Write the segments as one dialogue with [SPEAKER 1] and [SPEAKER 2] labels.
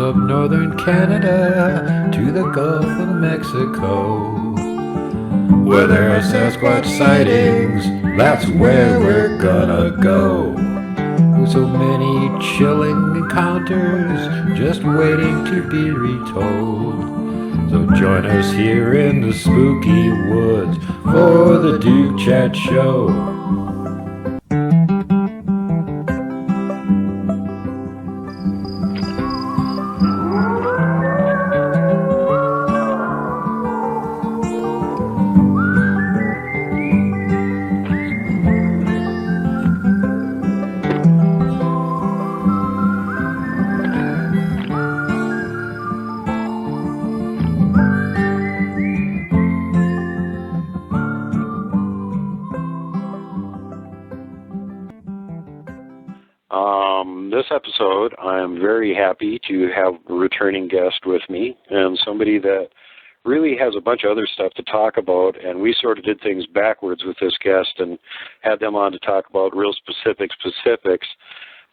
[SPEAKER 1] of northern Canada to the Gulf of Mexico. Where there are Sasquatch sightings, that's where we're gonna go. With so many chilling encounters just waiting to be retold. So join us here in the spooky woods for the Duke Chat Show. This episode, I am very happy to have a returning guest with me and somebody that really has a bunch of other stuff to talk about, and we sort of did things backwards with this guest and had them on to talk about real specifics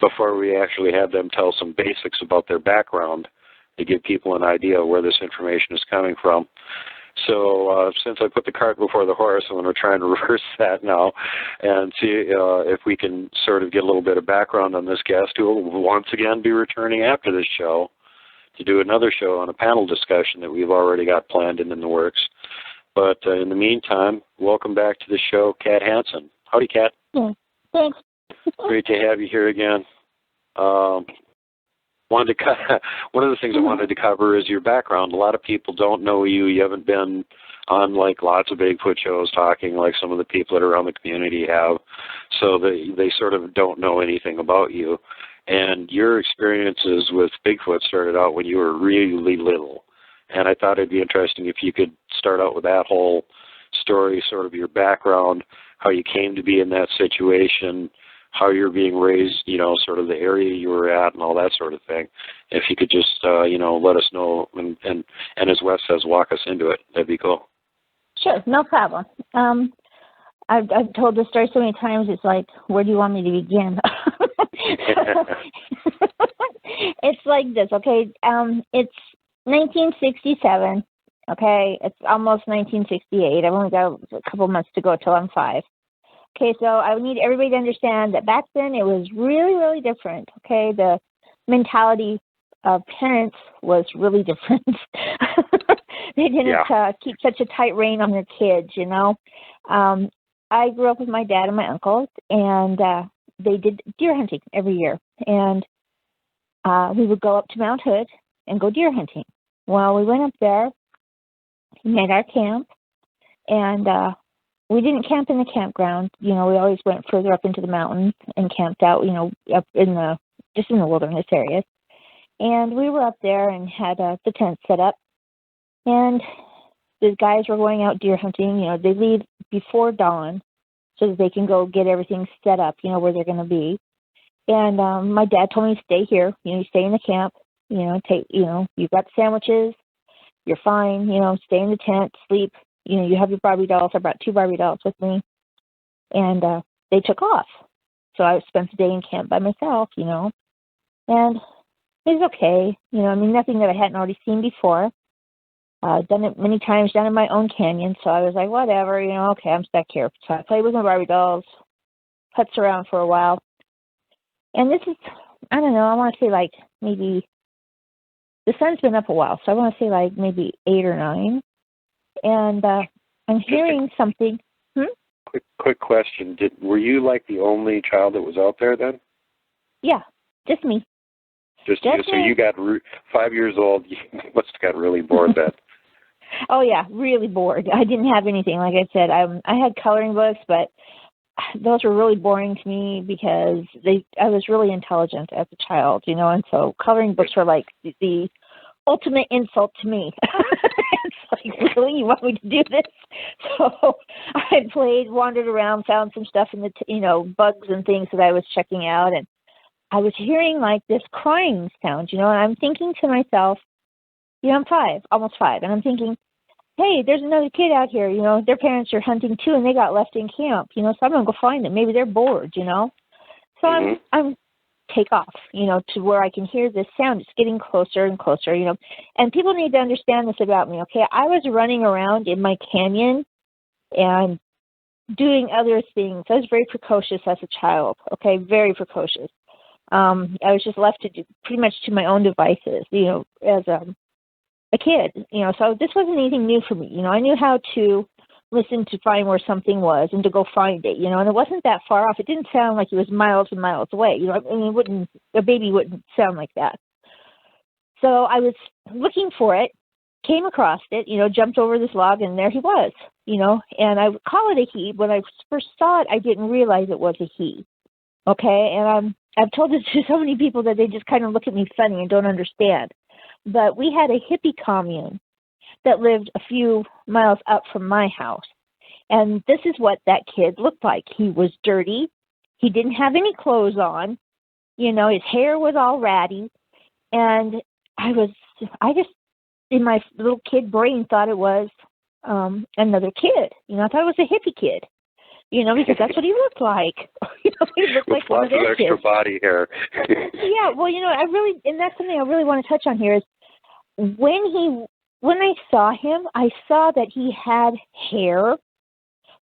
[SPEAKER 1] before we actually had them tell some basics about their background to give people an idea of where this information is coming from. So since I put the cart before the horse, I'm going to try and reverse that now and see if we can sort of get a little bit of background on this guest who will once again be returning after this show to do another show on a panel discussion that we've already got planned and in the works. But in the meantime, welcome back to the show, Khat Hansen. Howdy, Khat.
[SPEAKER 2] Yeah, thanks.
[SPEAKER 1] Great to have you here again. One of the things I wanted to cover is your background. A lot of people don't know you. You haven't been on like lots of Bigfoot shows talking like some of the people that are around the community have. So they sort of don't know anything about you. And your experiences with Bigfoot started out when you were really little. And I thought it'd be interesting if you could start out with that whole story, sort of your background, how you came to be in that situation, how you're being raised, sort of the area you were at and all that sort of thing. If you could just, let us know and as Wes says, walk us into it. That'd be cool.
[SPEAKER 2] Sure, no problem. I've told this story so many times, it's like, where do you want me to begin? It's like this, okay? It's 1967, okay? It's almost 1968. I've only got a couple months to go till I'm 5. Okay, so I need everybody to understand that back then it was really, really different, okay? The mentality of parents was really different. They didn't keep such a tight rein on their kids, I grew up with my dad and my uncles, and they did deer hunting every year. And we would go up to Mount Hood and go deer hunting. Well, we went up there, made our camp, and we didn't camp in the campground. We always went further up into the mountains and camped out, up in the wilderness areas. And we were up there and had the tent set up. And the guys were going out deer hunting. They leave before dawn so that they can go get everything set up, where they're going to be. And my dad told me to stay here. You stay in the camp. You've got sandwiches. You're fine. Stay in the tent, sleep. You have your Barbie dolls. I brought 2 Barbie dolls with me. And they took off. So I spent the day in camp by myself, And it was okay. Nothing that I hadn't already seen before. Done it many times down in my own canyon. So I was like, whatever, okay, I'm stuck here. So I played with my Barbie dolls, putzed around for a while. And this is, I don't know, I want to say like maybe, the sun's been up a while. So I want to say like maybe 8 or 9. And I'm hearing something.
[SPEAKER 1] Quick question. Were you like the only child that was out there then?
[SPEAKER 2] Yeah, just me.
[SPEAKER 1] Just you. So you got 5 years old. You must have got really bored then.
[SPEAKER 2] Oh, yeah, really bored. I didn't have anything. Like I said, I had coloring books, but those were really boring to me because I was really intelligent as a child, and so coloring books were like the ultimate insult to me. It's like, really, you want me to do this? So I played, wandered around, found some stuff in the, bugs and things that I was checking out, and I was hearing like this crying sound, and I'm thinking to myself, I'm 5, almost 5, and I'm thinking, hey, there's another kid out here, their parents are hunting too, and they got left in camp, so I'm going to go find them. Maybe they're bored, So I'm take off, to where I can hear this sound. It's getting closer and closer, And people need to understand this about me, okay? I was running around in my canyon and doing other things. I was very precocious as a child, okay? Very precocious. I was just left to do pretty much to my own devices, as a kid, So this wasn't anything new for me. I knew how to listen to find where something was and to go find it, and it wasn't that far off. It didn't sound like it was miles and miles away. A baby wouldn't sound like that. So I was looking for it, came across it, jumped over this log, and there he was, and I would call it a he. When I first saw it, I didn't realize it was a he. Okay. And I've told this to so many people that they just kind of look at me funny and don't understand. But we had a hippie commune that lived a few miles up from my house. And this is what that kid looked like. He was dirty. He didn't have any clothes on. His hair was all ratty. And I just, in my little kid brain, thought it was another kid. I thought it was a hippie kid, because that's what he looked like. He looked like one of
[SPEAKER 1] lots of
[SPEAKER 2] their
[SPEAKER 1] extra
[SPEAKER 2] kids.
[SPEAKER 1] body hair.
[SPEAKER 2] Yeah, well, and that's something I really want to touch on here is when I saw him, I saw that he had hair,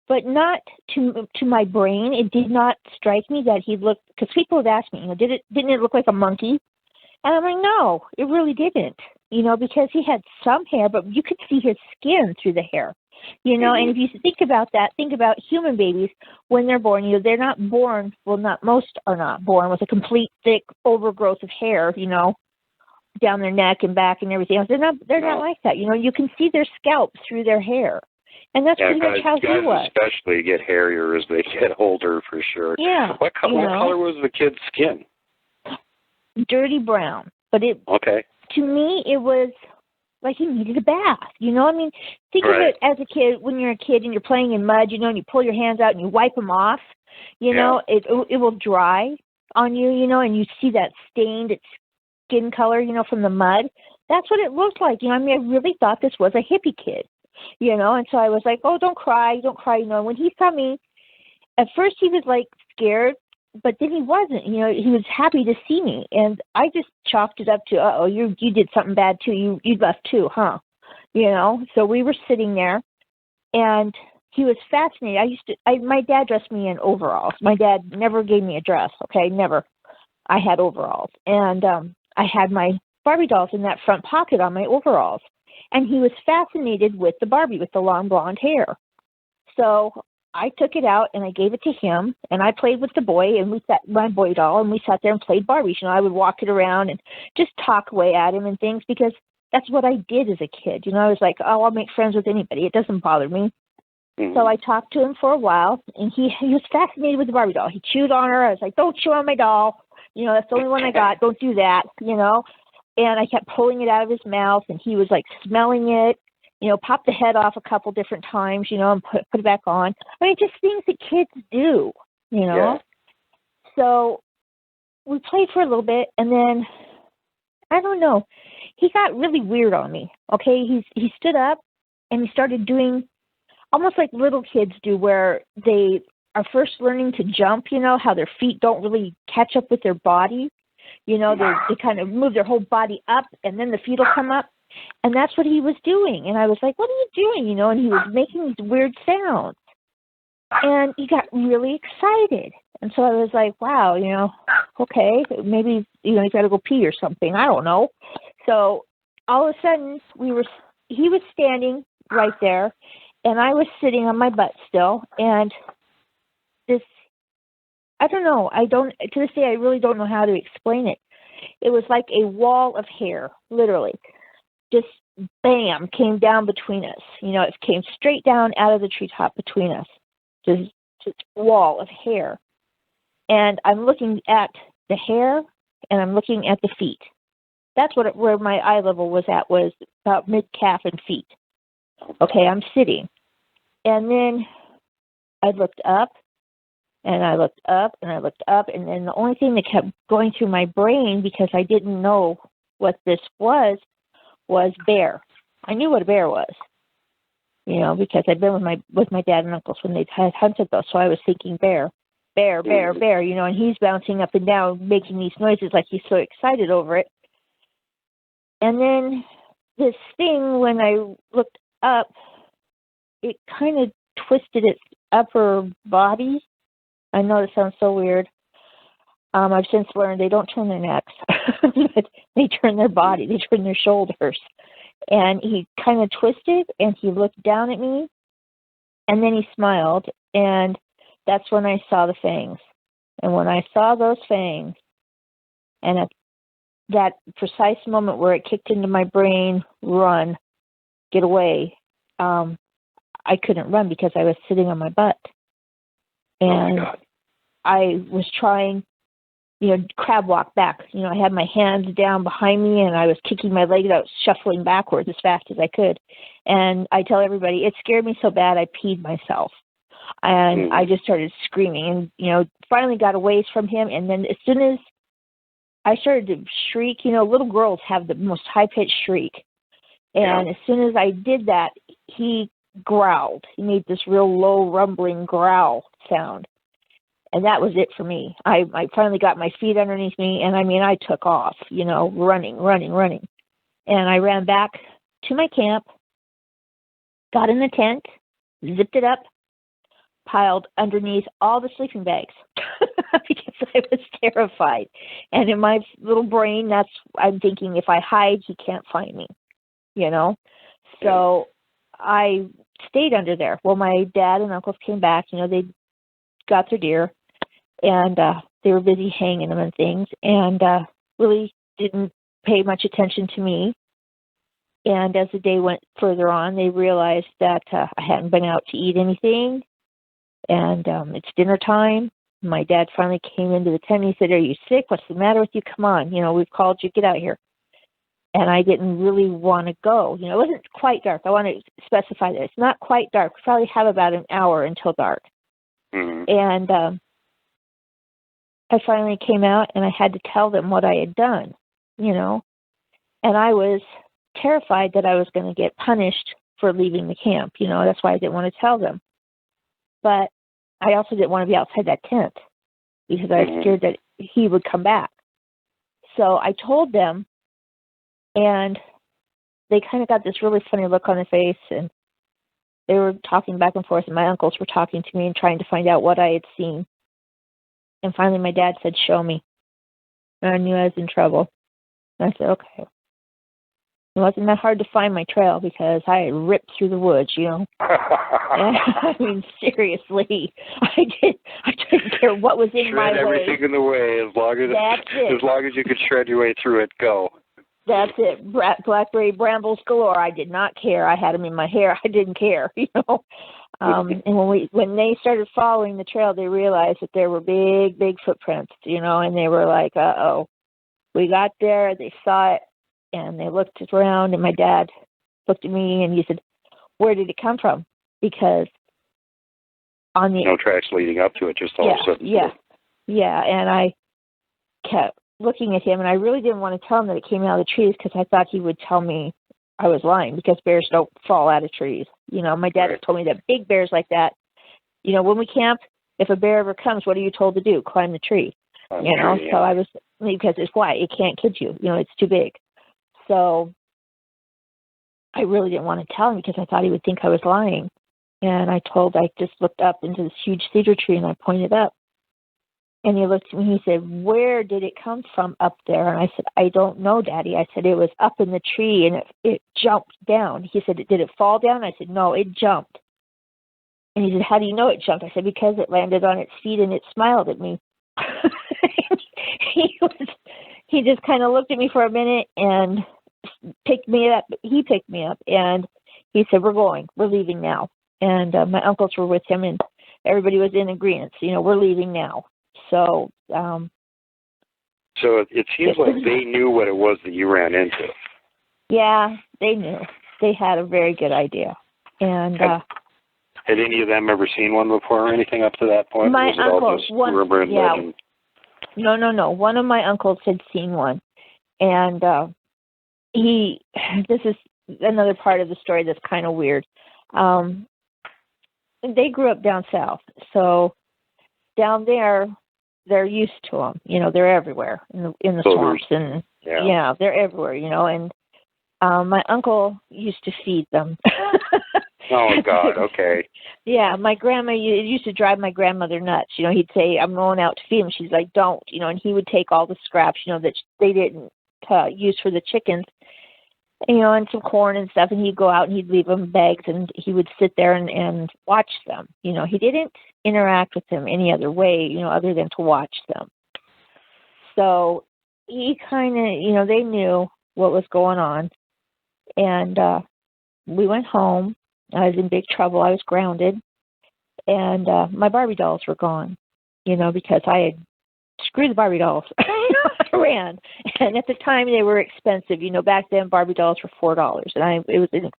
[SPEAKER 2] but not to my brain. It did not strike me that he looked, because people have asked me, didn't it look like a monkey? And I'm like, no, it really didn't, because he had some hair, but you could see his skin through the hair, and if you think about that, think about human babies when they're born, they're not born, most are not born with a complete thick overgrowth of hair, down their neck and back and everything else. They're not like that. You can see their scalp through their hair. And that's pretty much how he was.
[SPEAKER 1] Guys especially get hairier as they get older, for sure.
[SPEAKER 2] Yeah.
[SPEAKER 1] What color was the kid's skin?
[SPEAKER 2] Dirty brown. But to me, it was like he needed a bath. Think of it as a kid, when you're a kid and you're playing in mud, and you pull your hands out and you wipe them off, it will dry on you, and you see that stained skin color, from the mud. That's what it looked like. I really thought this was a hippie kid, and so I was like, oh, don't cry. When he saw me, at first he was like scared, but then he wasn't, he was happy to see me. And I just chalked it up to, you did something bad too. You left too, huh? So we were sitting there and he was fascinated. My dad dressed me in overalls. My dad never gave me a dress. Okay. Never. I had overalls, and I had my Barbie dolls in that front pocket on my overalls. And he was fascinated with the Barbie with the long blonde hair. So I took it out and I gave it to him, and I played with the boy, and my boy doll, and we sat there and played Barbie. I would walk it around and just talk away at him and things, because that's what I did as a kid. I was like, oh, I'll make friends with anybody. It doesn't bother me. Mm-hmm. So I talked to him for a while, and he was fascinated with the Barbie doll. He chewed on her. I was like, don't chew on my doll. That's the only one I got. Don't do that, And I kept pulling it out of his mouth, and he was like smelling it, popped the head off a couple different times, and put it back on. Just things that kids do,
[SPEAKER 1] Yeah.
[SPEAKER 2] So we played for a little bit, and then, I don't know, he got really weird on me, okay? He stood up, and he started doing almost like little kids do, where they are first learning to jump, how their feet don't really catch up with their body. They kind of move their whole body up, and then the feet will come up. And that's what he was doing. And I was like, what are you doing? And he was making these weird sounds. And he got really excited. And so I was like, wow, okay, maybe, he's got to go pee or something. I don't know. So all of a sudden, he was standing right there, and I was sitting on my butt still. And I don't know. To this day, I really don't know how to explain it. It was like a wall of hair, literally. Just bam, came down between us. It came straight down out of the treetop between us. Just wall of hair. And I'm looking at the hair, and I'm looking at the feet. That's where my eye level was about mid-calf and feet. Okay, I'm sitting. And then I looked up, and I looked up, and I looked up, and then the only thing that kept going through my brain, because I didn't know what this was bear. I knew what a bear was, because I'd been with my dad and uncles when they had hunted those, so I was thinking bear. bear, bear, bear, and he's bouncing up and down, making these noises like he's so excited over it. And then this thing, when I looked up, it kind of twisted its upper body. I know this sounds so weird. I've since learned they don't turn their necks, but they turn their body, they turn their shoulders. And he kind of twisted, and he looked down at me, and then he smiled, and that's when I saw the fangs. And when I saw those fangs, and at that precise moment where it kicked into my brain, run, get away, I couldn't run because I was sitting on my butt. And I was trying, crab walk back. I had my hands down behind me, and I was kicking my legs out, shuffling backwards as fast as I could. And I tell everybody, it scared me so bad I peed myself. And I just started screaming and, finally got away from him. And then as soon as I started to shriek, little girls have the most high-pitched shriek. And as soon as I did that, he growled. He made this real low, rumbling growl sound. And that was it for me. I finally got my feet underneath me, and I took off, running. And I ran back to my camp, got in the tent, zipped it up, piled underneath all the sleeping bags because I was terrified. And in my little brain, I'm thinking, if I hide, he can't find me, So I stayed under there. Well, my dad and uncles came back. They got their deer, and they were busy hanging them and things, and really didn't pay much attention to me. And as the day went further on, they realized that I hadn't been out to eat anything, and it's dinner time. My dad finally came into the tent, and he said, "Are you sick? What's the matter with you? Come on, we've called you. Get out here." And I didn't really want to go. It wasn't quite dark. I want to specify that. It's not quite dark. We probably have about an hour until dark. And I finally came out, and I had to tell them what I had done, And I was terrified that I was going to get punished for leaving the camp. That's why I didn't want to tell them. But I also didn't want to be outside that tent because I was scared that he would come back. So I told them, and they kind of got this really funny look on their face, and they were talking back and forth, and my uncles were talking to me and trying to find out what I had seen. And finally my dad said, "Show me." And I knew I was in trouble. And I said, okay. It wasn't that hard to find my trail because I had ripped through the woods, Seriously, I didn't care what was in my way.
[SPEAKER 1] Shred everything in the way as long as you could shred your way through it. Go.
[SPEAKER 2] That's it. Blackberry brambles galore. I did not care. I had them in my hair. I didn't care, And when they started following the trail, they realized that there were big, big footprints, and they were like, uh-oh. We got there, they saw it, and they looked around, and my dad looked at me, and he said, "Where did it come from?" Because on the...
[SPEAKER 1] No tracks leading up to it, just all of a sudden.
[SPEAKER 2] Yeah, and I kept looking at him, and I really didn't want to tell him that it came out of the trees because I thought he would tell me I was lying because bears don't fall out of trees. My dad told me that big bears like that, when we camp, if a bear ever comes, what are you told to do? Climb the tree. So I was, because it's why it can't kid you, it's too big. So I really didn't want to tell him because I thought he would think I was lying. And I just looked up into this huge cedar tree and I pointed up. And he looked at me and he said, "Where did it come from up there?" And I said, "I don't know, Daddy." I said, "It was up in the tree and it jumped down." He said, "Did it fall down?" I said, "No, it jumped." And he said, "How do you know it jumped?" I said, "Because it landed on its feet and it smiled at me." He just kind of looked at me for a minute and picked me up. He picked me up and he said, we're leaving now. And my uncles were with him and everybody was in agreement. We're leaving now. So
[SPEAKER 1] it seems like they knew what it was that you ran into.
[SPEAKER 2] Yeah, they knew. They had a very good idea. And
[SPEAKER 1] had any of them ever seen one before or anything up to that point?
[SPEAKER 2] My uncles,
[SPEAKER 1] legend?
[SPEAKER 2] No. One of my uncles had seen one, and this is another part of the story that's kind of weird. They grew up down south, so down there, they're used to them. They're everywhere in the swamps, and they're everywhere. And my uncle used to feed them.
[SPEAKER 1] Oh God, okay.
[SPEAKER 2] Yeah, my grandma, it used to drive my grandmother nuts. He'd say, "I'm going out to feed them." She's like, "Don't," and he would take all the scraps, that they didn't use for the chickens, and some corn and stuff, and he'd go out and he'd leave them bags, and he would sit there and watch them. He didn't interact with them any other way, other than to watch them. So he kind of, they knew what was going on, and we went home. I was in big trouble. I was grounded, and my Barbie dolls were gone, because I had screwed the Barbie dolls. I ran, and at the time they were expensive. Back then Barbie dolls were $4, and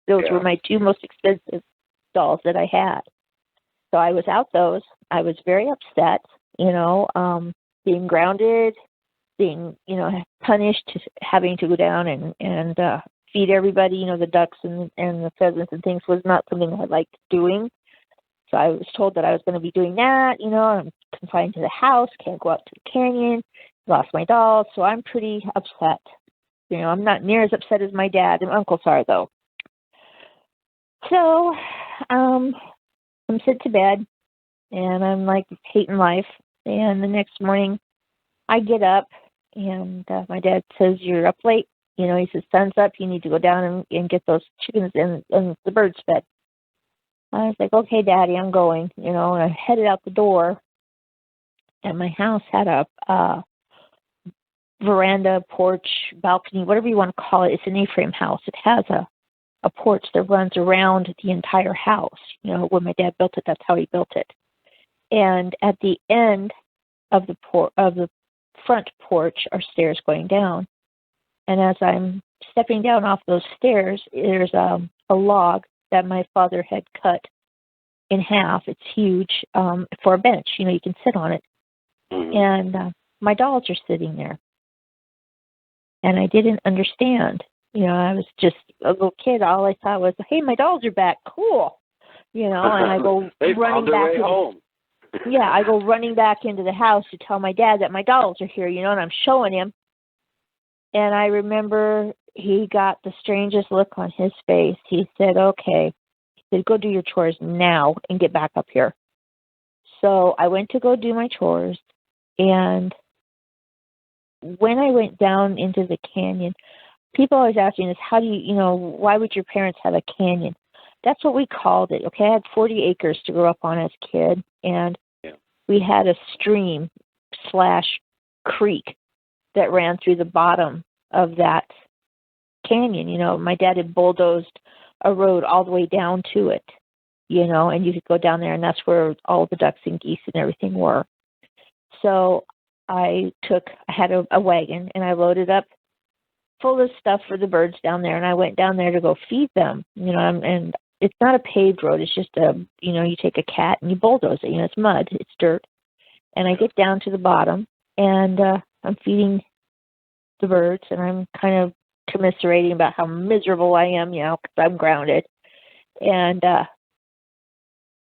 [SPEAKER 2] those were my two most expensive dolls that I had. So I was out those. I was very upset, being grounded, being punished, having to go down and feed everybody. The ducks and the pheasants and things was not something I liked doing. So I was told that I was going to be doing that. I'm confined to the house, can't go out to the canyon, lost my dolls. So I'm pretty upset. I'm not near as upset as my dad and uncles are, though. So I'm sit to bed, and I'm like hating life. And the next morning, I get up, and my dad says, "You're up late." He says, "Sun's up. You need to go down and get those chickens and the birds fed." I was like, "Okay, Daddy, I'm going." And I headed out the door, and my house had a veranda, porch, balcony, whatever you want to call it. It's an A-frame house. It has a porch that runs around the entire house. When my dad built it, that's how he built it. And at the end of the front porch are stairs going down. And as I'm stepping down off those stairs, there's a log that my father had cut in half. It's huge, for a bench. You can sit on it.
[SPEAKER 1] Mm-hmm.
[SPEAKER 2] And my dolls are sitting there. And I didn't understand. I was just a little kid. All I thought was, "Hey, my dolls are back. Cool." And I go running back
[SPEAKER 1] home.
[SPEAKER 2] Yeah, I go running back into the house to tell my dad that my dolls are here, and I'm showing him. And I remember he got the strangest look on his face. He said, "Okay." He said, "Go do your chores now and get back up here." So I went to go do my chores, and when I went down into the canyon, people always ask me this, how do why would your parents have a canyon? That's what we called it, okay? I had 40 acres to grow up on as a kid, and we had a stream / creek that ran through the bottom of that canyon. My dad had bulldozed a road all the way down to it, and you could go down there, and that's where all the ducks and geese and everything were. So I had a wagon, and I loaded up full of stuff for the birds down there, and I went down there to go feed them, and it's not a paved road. It's just you take a cat and you bulldoze it. It's mud, it's dirt. And I get down to the bottom, and I'm feeding the birds, and I'm kind of commiserating about how miserable I am, because I'm grounded. And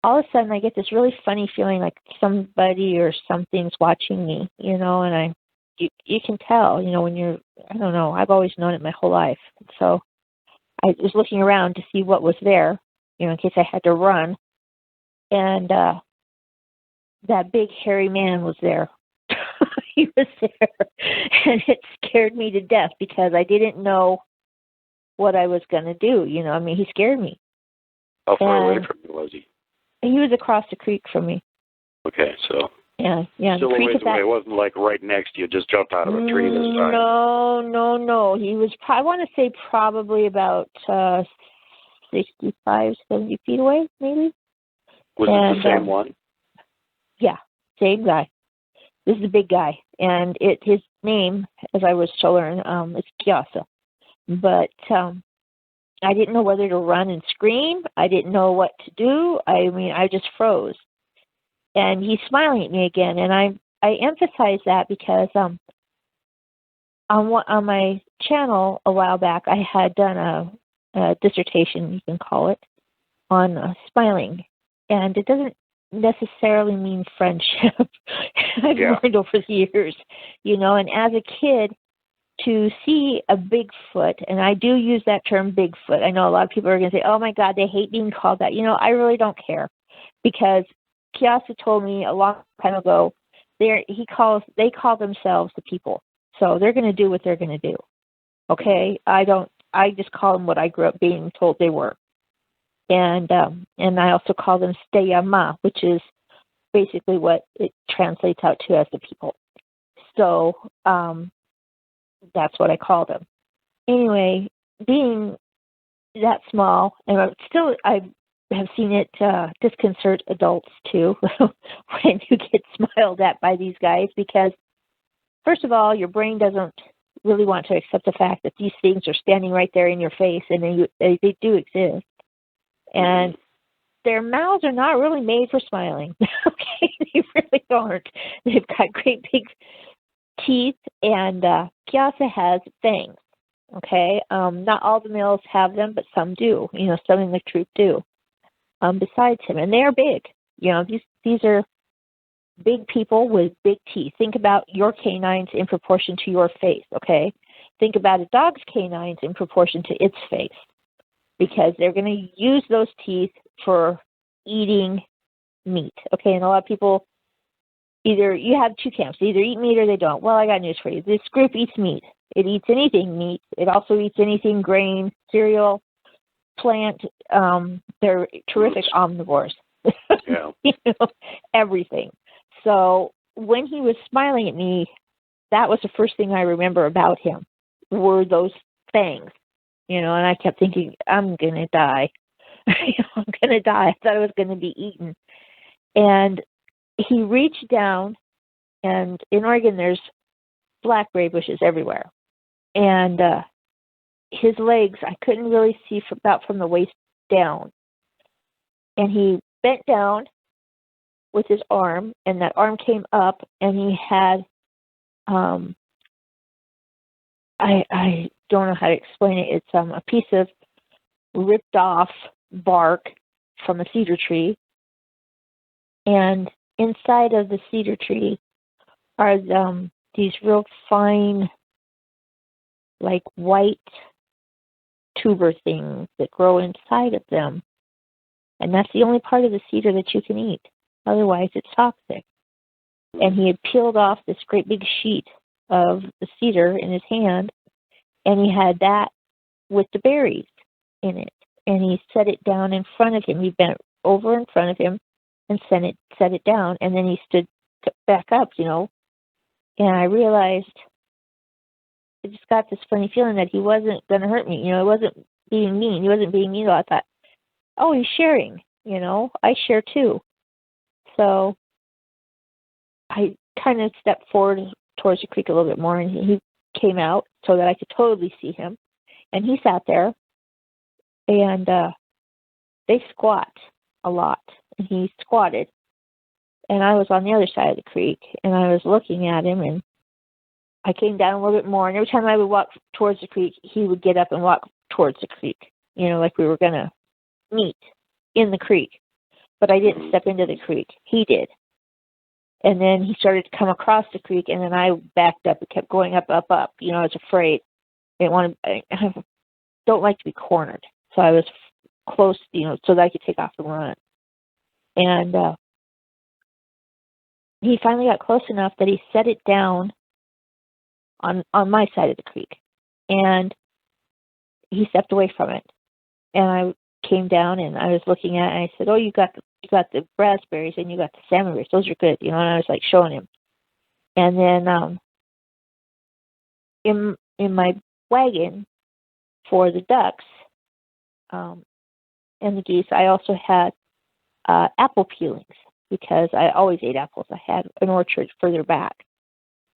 [SPEAKER 2] all of a sudden I get this really funny feeling like somebody or something's watching me, and you can tell, when I don't know, I've always known it my whole life. So I was looking around to see what was there, in case I had to run. And that big hairy man was there. He was there. And it scared me to death because I didn't know what I was going to do. He scared me.
[SPEAKER 1] How far away from you was he?
[SPEAKER 2] He was across the creek from me.
[SPEAKER 1] Okay, so.
[SPEAKER 2] Yeah.
[SPEAKER 1] Still
[SPEAKER 2] the
[SPEAKER 1] a
[SPEAKER 2] creek
[SPEAKER 1] ways away. It wasn't like right next to you, just jumped out of a tree this time.
[SPEAKER 2] No. He was, I want to say, probably about 65, 70 feet away, maybe.
[SPEAKER 1] Was it the same one?
[SPEAKER 2] Yeah, same guy. This is a big guy, and his name, as I was to learn, is Kiasa. But I didn't know whether to run and scream. I didn't know what to do. I just froze. And he's smiling at me again, and I emphasize that because on my channel a while back, I had done a dissertation, you can call it, on smiling. And it doesn't necessarily mean friendship. I've learned over the years, and as a kid, to see a Bigfoot, and I do use that term Bigfoot. I know a lot of people are going to say, oh my God, they hate being called that. I really don't care, because Kiasa told me a long time ago, they call themselves the people. So they're going to do what they're going to do. Okay? I just call them what I grew up being told they were. And I also call them Steyama, which is basically what it translates out to as the people. So, that's what I call them. Anyway, being that small, and I have seen it disconcert adults too when you get smiled at by these guys, because first of all, your brain doesn't really want to accept the fact that these things are standing right there in your face, and they do exist. And their mouths are not really made for smiling. Okay, they really aren't. They've got great big teeth, and Kiasa has fangs. Okay, not all the males have them, but some do. Some in the troop do. Besides him, and they are big. These are big people with big teeth. Think about your canines in proportion to your face. Okay, think about a dog's canines in proportion to its face, because they're going to use those teeth for eating meat. Okay, and a lot of people, either you have two camps, they either eat meat or they don't. Well, I got news for you. This group eats meat. It eats anything meat. It also eats anything grain, cereal, plant. They're terrific omnivores.
[SPEAKER 1] Yeah.
[SPEAKER 2] Everything. So when he was smiling at me, that was the first thing I remember about him, were those fangs. And I kept thinking, I'm going to die. I'm going to die. I thought I was going to be eaten. And he reached down, and in Oregon there's blackberry bushes everywhere. And his legs, I couldn't really see about from the waist down. And he bent down with his arm, and that arm came up, and he had, I don't know how to explain it. It's a piece of ripped off bark from a cedar tree. And inside of the cedar tree are these real fine, like white tuber things that grow inside of them. And that's the only part of the cedar that you can eat. Otherwise, it's toxic. And he had peeled off this great big sheet of the cedar in his hand, and he had that with the berries in it. And he set it down in front of him. He bent over in front of him and set it down, and then he stood back up, and I realized, I just got this funny feeling that he wasn't going to hurt me. He wasn't being mean. He wasn't being mean. I thought, oh, he's sharing. I share too. So I kind of stepped forward towards the creek a little bit more, and he came out so that I could totally see him. And he sat there, and they squat a lot. And he squatted, and I was on the other side of the creek, and I was looking at him, and I came down a little bit more, and every time I would walk towards the creek, he would get up and walk towards the creek, like we were going to meet in the creek. But I didn't step into the creek. He did. And then he started to come across the creek, and then I backed up and kept going up. I was afraid. I don't like to be cornered. So I was close, so that I could take off and run. And he finally got close enough that he set it down on my side of the creek. And he stepped away from it. And I came down, and I was looking at it, and I said, oh, you got the raspberries and you got the salmon berries. Those are good, and I was like showing him. And then in my wagon for the ducks and the geese, I also had apple peelings, because I always ate apples. I had an orchard further back.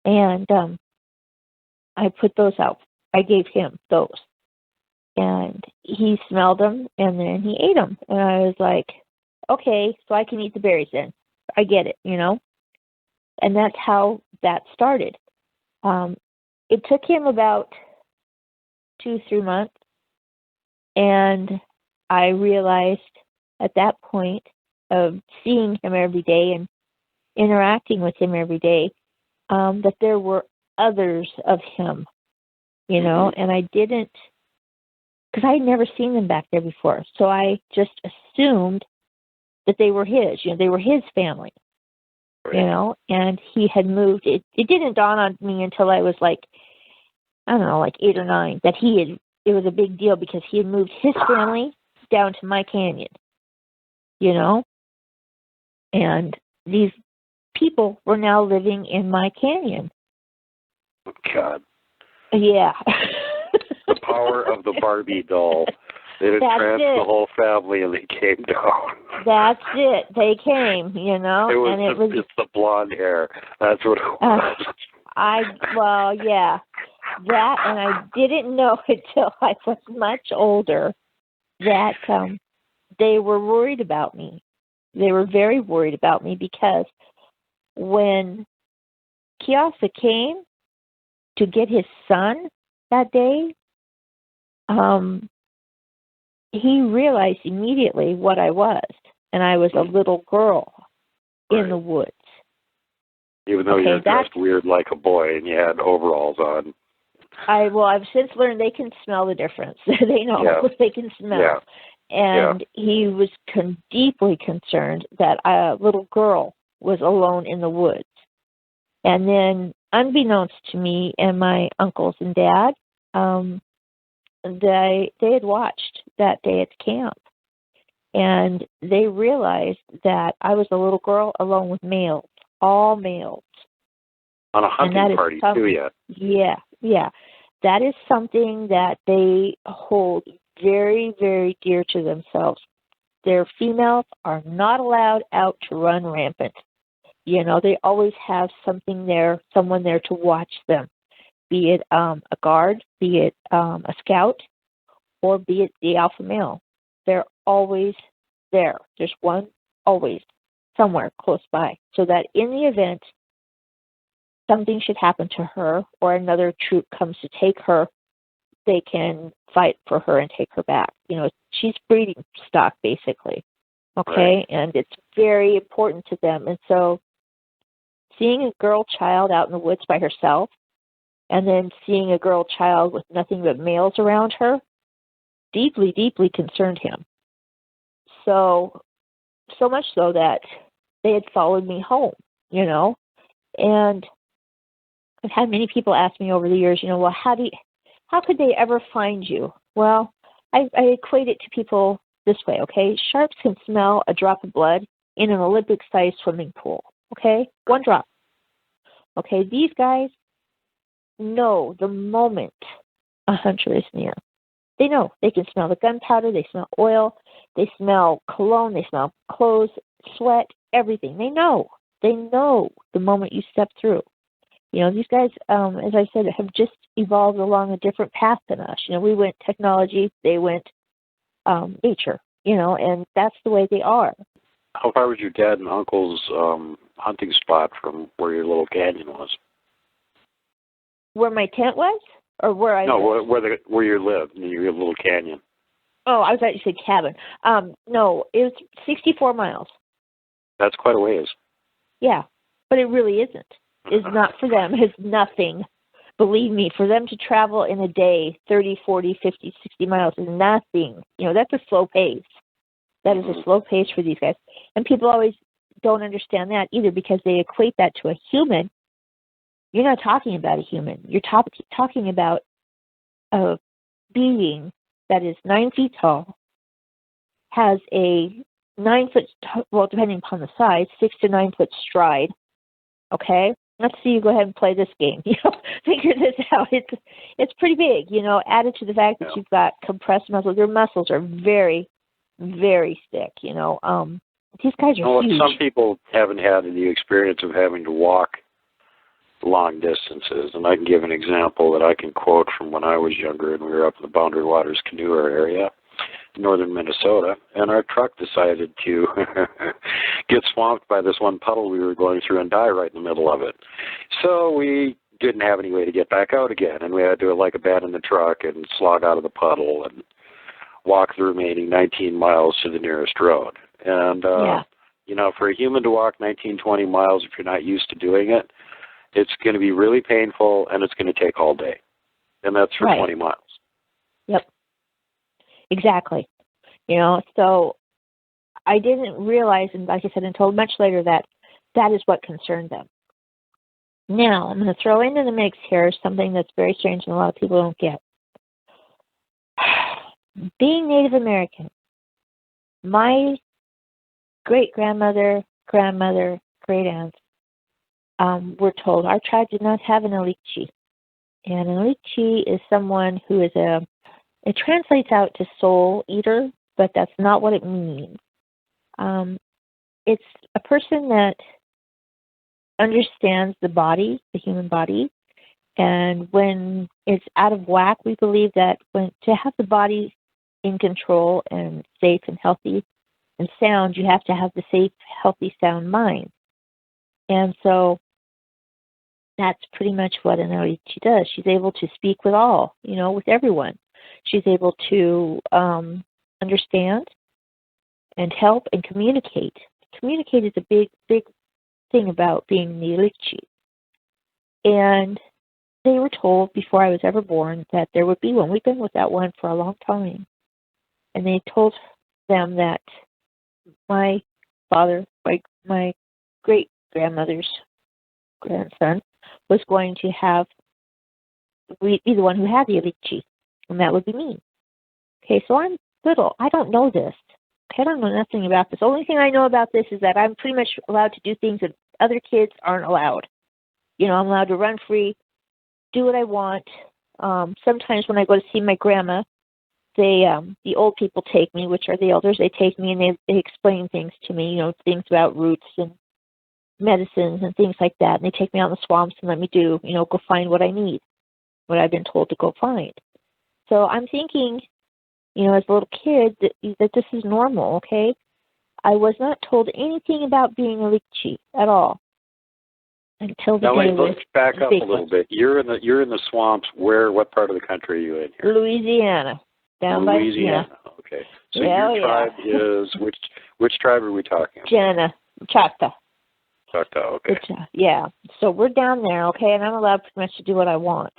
[SPEAKER 2] And I put those out. I gave him those. And he smelled them, and then he ate them. And I was like, okay, so I can eat the berries then. I get it, And that's how that started. It took him about 2-3 months, and I realized at that point of seeing him every day and interacting with him every day, that there were others of him, you know, and I didn't, because I had never seen them back there before. So I just assumed that they were his, you know, they were his family, you know, and he had moved. It didn't dawn on me until I was like, I don't know, like 8 or 9, that it was a big deal because he had moved his family down to my canyon, you know, and these people were now living in my canyon.
[SPEAKER 1] Oh, God.
[SPEAKER 2] Yeah.
[SPEAKER 1] The power of the Barbie doll. It had tranced the whole family, and they came down.
[SPEAKER 2] That's it. They came, you know.
[SPEAKER 1] It's the blonde hair. That's what it was.
[SPEAKER 2] Well, yeah. That, and I didn't know until I was much older that they were worried about me. They were very worried about me because when Kiasa came to get his son that day, he realized immediately what I was, and I was a little girl in the woods.
[SPEAKER 1] Even though you're dressed weird like a boy and you had overalls on.
[SPEAKER 2] I've since learned they can smell the difference. They know. Yeah. They can smell. Yeah. And he was deeply concerned that a little girl was alone in the woods. And then, unbeknownst to me and my uncles and dad, they had watched that day at the camp. And they realized that I was a little girl alone with males, all males.
[SPEAKER 1] On a hunting party, too,
[SPEAKER 2] yeah. Yeah. That is something that they hold very, very dear to themselves. Their females are not allowed out to run rampant. You know, they always have someone there to watch them, be it a guard, be it a scout, or be it the alpha male. They're always there. There's one always somewhere close by, so that in the event something should happen to her or another troop comes to take her, they can fight for her and take her back. You know, she's breeding stock, basically. Okay? Right. And it's very important to them. And so seeing a girl child out in the woods by herself and then seeing a girl child with nothing but males around her deeply, deeply concerned him. So much so that they had followed me home, you know. And I've had many people ask me over the years, you know, well, how could they ever find you? Well, I equate it to people this way, okay? Sharks can smell a drop of blood in an Olympic-sized swimming pool, okay? One drop. Okay, these guys know the moment a hunter is near. They know. They can smell the gunpowder, they smell oil, they smell cologne, they smell clothes, sweat, everything. They know. They know the moment you step through. You know, these guys, as I said, have just evolved along a different path than us. You know, we went technology, they went nature, you know, and that's the way they are.
[SPEAKER 1] How far was your dad and uncle's hunting spot from where your little canyon was?
[SPEAKER 2] Where my tent was? Or where I lived?
[SPEAKER 1] Where you lived, in your little canyon.
[SPEAKER 2] Oh, I was actually saying cabin. No, it was 64 miles.
[SPEAKER 1] That's quite a ways.
[SPEAKER 2] Yeah, but it really isn't. It's not for them. It's nothing. Believe me, for them to travel in a day 30, 40, 50, 60 miles is nothing. You know, that's a slow pace. That is a slow pace for these guys. And people always don't understand that either because they equate that to a human. You're not talking about a human. You're talking about a being that is 9 feet tall, has a 9 foot, well, depending upon the size, 6 to 9 foot stride. Okay? Let's see you go ahead and play this game. You know, figure this out. It's pretty big, you know, added to the fact that you've got compressed muscles. Your muscles are very, very thick, you know. These guys are huge.
[SPEAKER 1] Some people haven't had the experience of having to walk long distances, and I can give an example that I can quote from when I was younger and we were up in the Boundary Waters Canoe area, northern Minnesota, and our truck decided to get swamped by this one puddle we were going through and die right in the middle of it. So we didn't have any way to get back out again, and we had to abandon the truck and slog out of the puddle and walk the remaining 19 miles to the nearest road. And for a human to walk 19, 20 miles, if you're not used to doing it, it's going to be really painful and it's going to take all day. And that's for 20 miles.
[SPEAKER 2] Yep. Exactly. So I didn't realize, and like I said, until much later, that is what concerned them. Now, I'm going to throw into the mix here something that's very strange and a lot of people don't get. Being Native American, my great-grandmother, grandmother, great-aunts were told our tribe did not have an Alikchi. And an Alikchi is someone who is it translates out to soul eater, but that's not what it means. It's a person that understands the body, the human body, and when it's out of whack, we believe that to have the body in control and safe and healthy and sound, you have to have the safe, healthy, sound mind. And so that's pretty much what an Alikchi does. She's able to speak with all, with everyone. She's able to understand and help and communicate. Communicate is a big, big thing about being the Alikchi. And they were told before I was ever born that there would be one. We've been without one for a long time. And they told them that my father, my great-grandmother's grandson, was going to be the one who had the Alikchi, and that would be me. Okay, so I'm little. I don't know this. I don't know nothing about this. The only thing I know about this is that I'm pretty much allowed to do things that other kids aren't allowed. I'm allowed to run free, do what I want. Sometimes when I go to see my grandma, the old people take me, which are the elders. They take me and they explain things to me, things about roots and medicines and things like that. And they take me out in the swamps and let me go find what I need, what I've been told to go find. So I'm thinking, as a little kid, that this is normal, okay? I was not told anything about being a Alikchi at all until the day.
[SPEAKER 1] Now, let's back up a little bit. You're in the swamps. What part of the country are you in here?
[SPEAKER 2] Louisiana. Down
[SPEAKER 1] Louisiana. Okay. So your tribe is which tribe are we talking about?
[SPEAKER 2] Jana, Chata.
[SPEAKER 1] Chata, okay.
[SPEAKER 2] Yeah. So we're down there, okay, and I'm allowed pretty much to do what I want.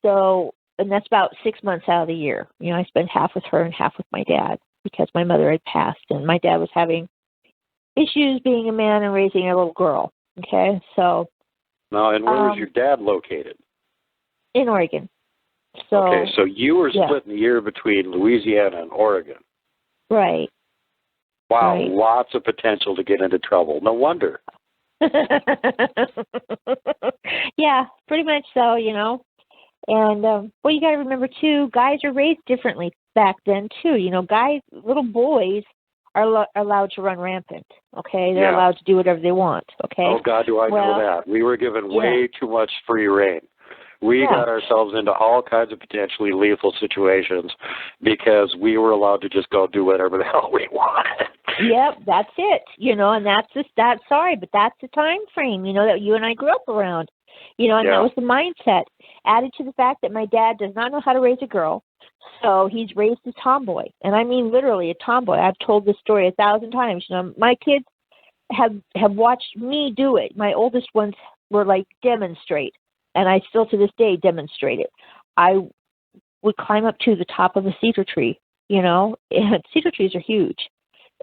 [SPEAKER 2] So, and that's about 6 months out of the year. I spend half with her and half with my dad because my mother had passed and my dad was having issues being a man and raising a little girl. Okay, so.
[SPEAKER 1] Now, and where was your dad located?
[SPEAKER 2] In Oregon. So,
[SPEAKER 1] okay, so you were splitting the year between Louisiana and Oregon.
[SPEAKER 2] Right.
[SPEAKER 1] Wow, Lots of potential to get into trouble. No wonder.
[SPEAKER 2] Yeah, pretty much so, And, you got to remember, too, guys are raised differently back then, too. Little boys are allowed to run rampant, okay? They're allowed to do whatever they want, okay?
[SPEAKER 1] Oh, God, do I know that. We were given way too much free rein. We got ourselves into all kinds of potentially lethal situations because we were allowed to just go do whatever the hell we wanted.
[SPEAKER 2] Yep, that's it. And that's but that's the time frame, that you and I grew up around. And that was the mindset. Added to the fact that my dad does not know how to raise a girl, so he's raised a tomboy. And I mean literally a tomboy. I've told this story 1,000 times. My kids have watched me do it. My oldest ones were like, demonstrate. And I still to this day demonstrate it. I would climb up to the top of a cedar tree, and cedar trees are huge.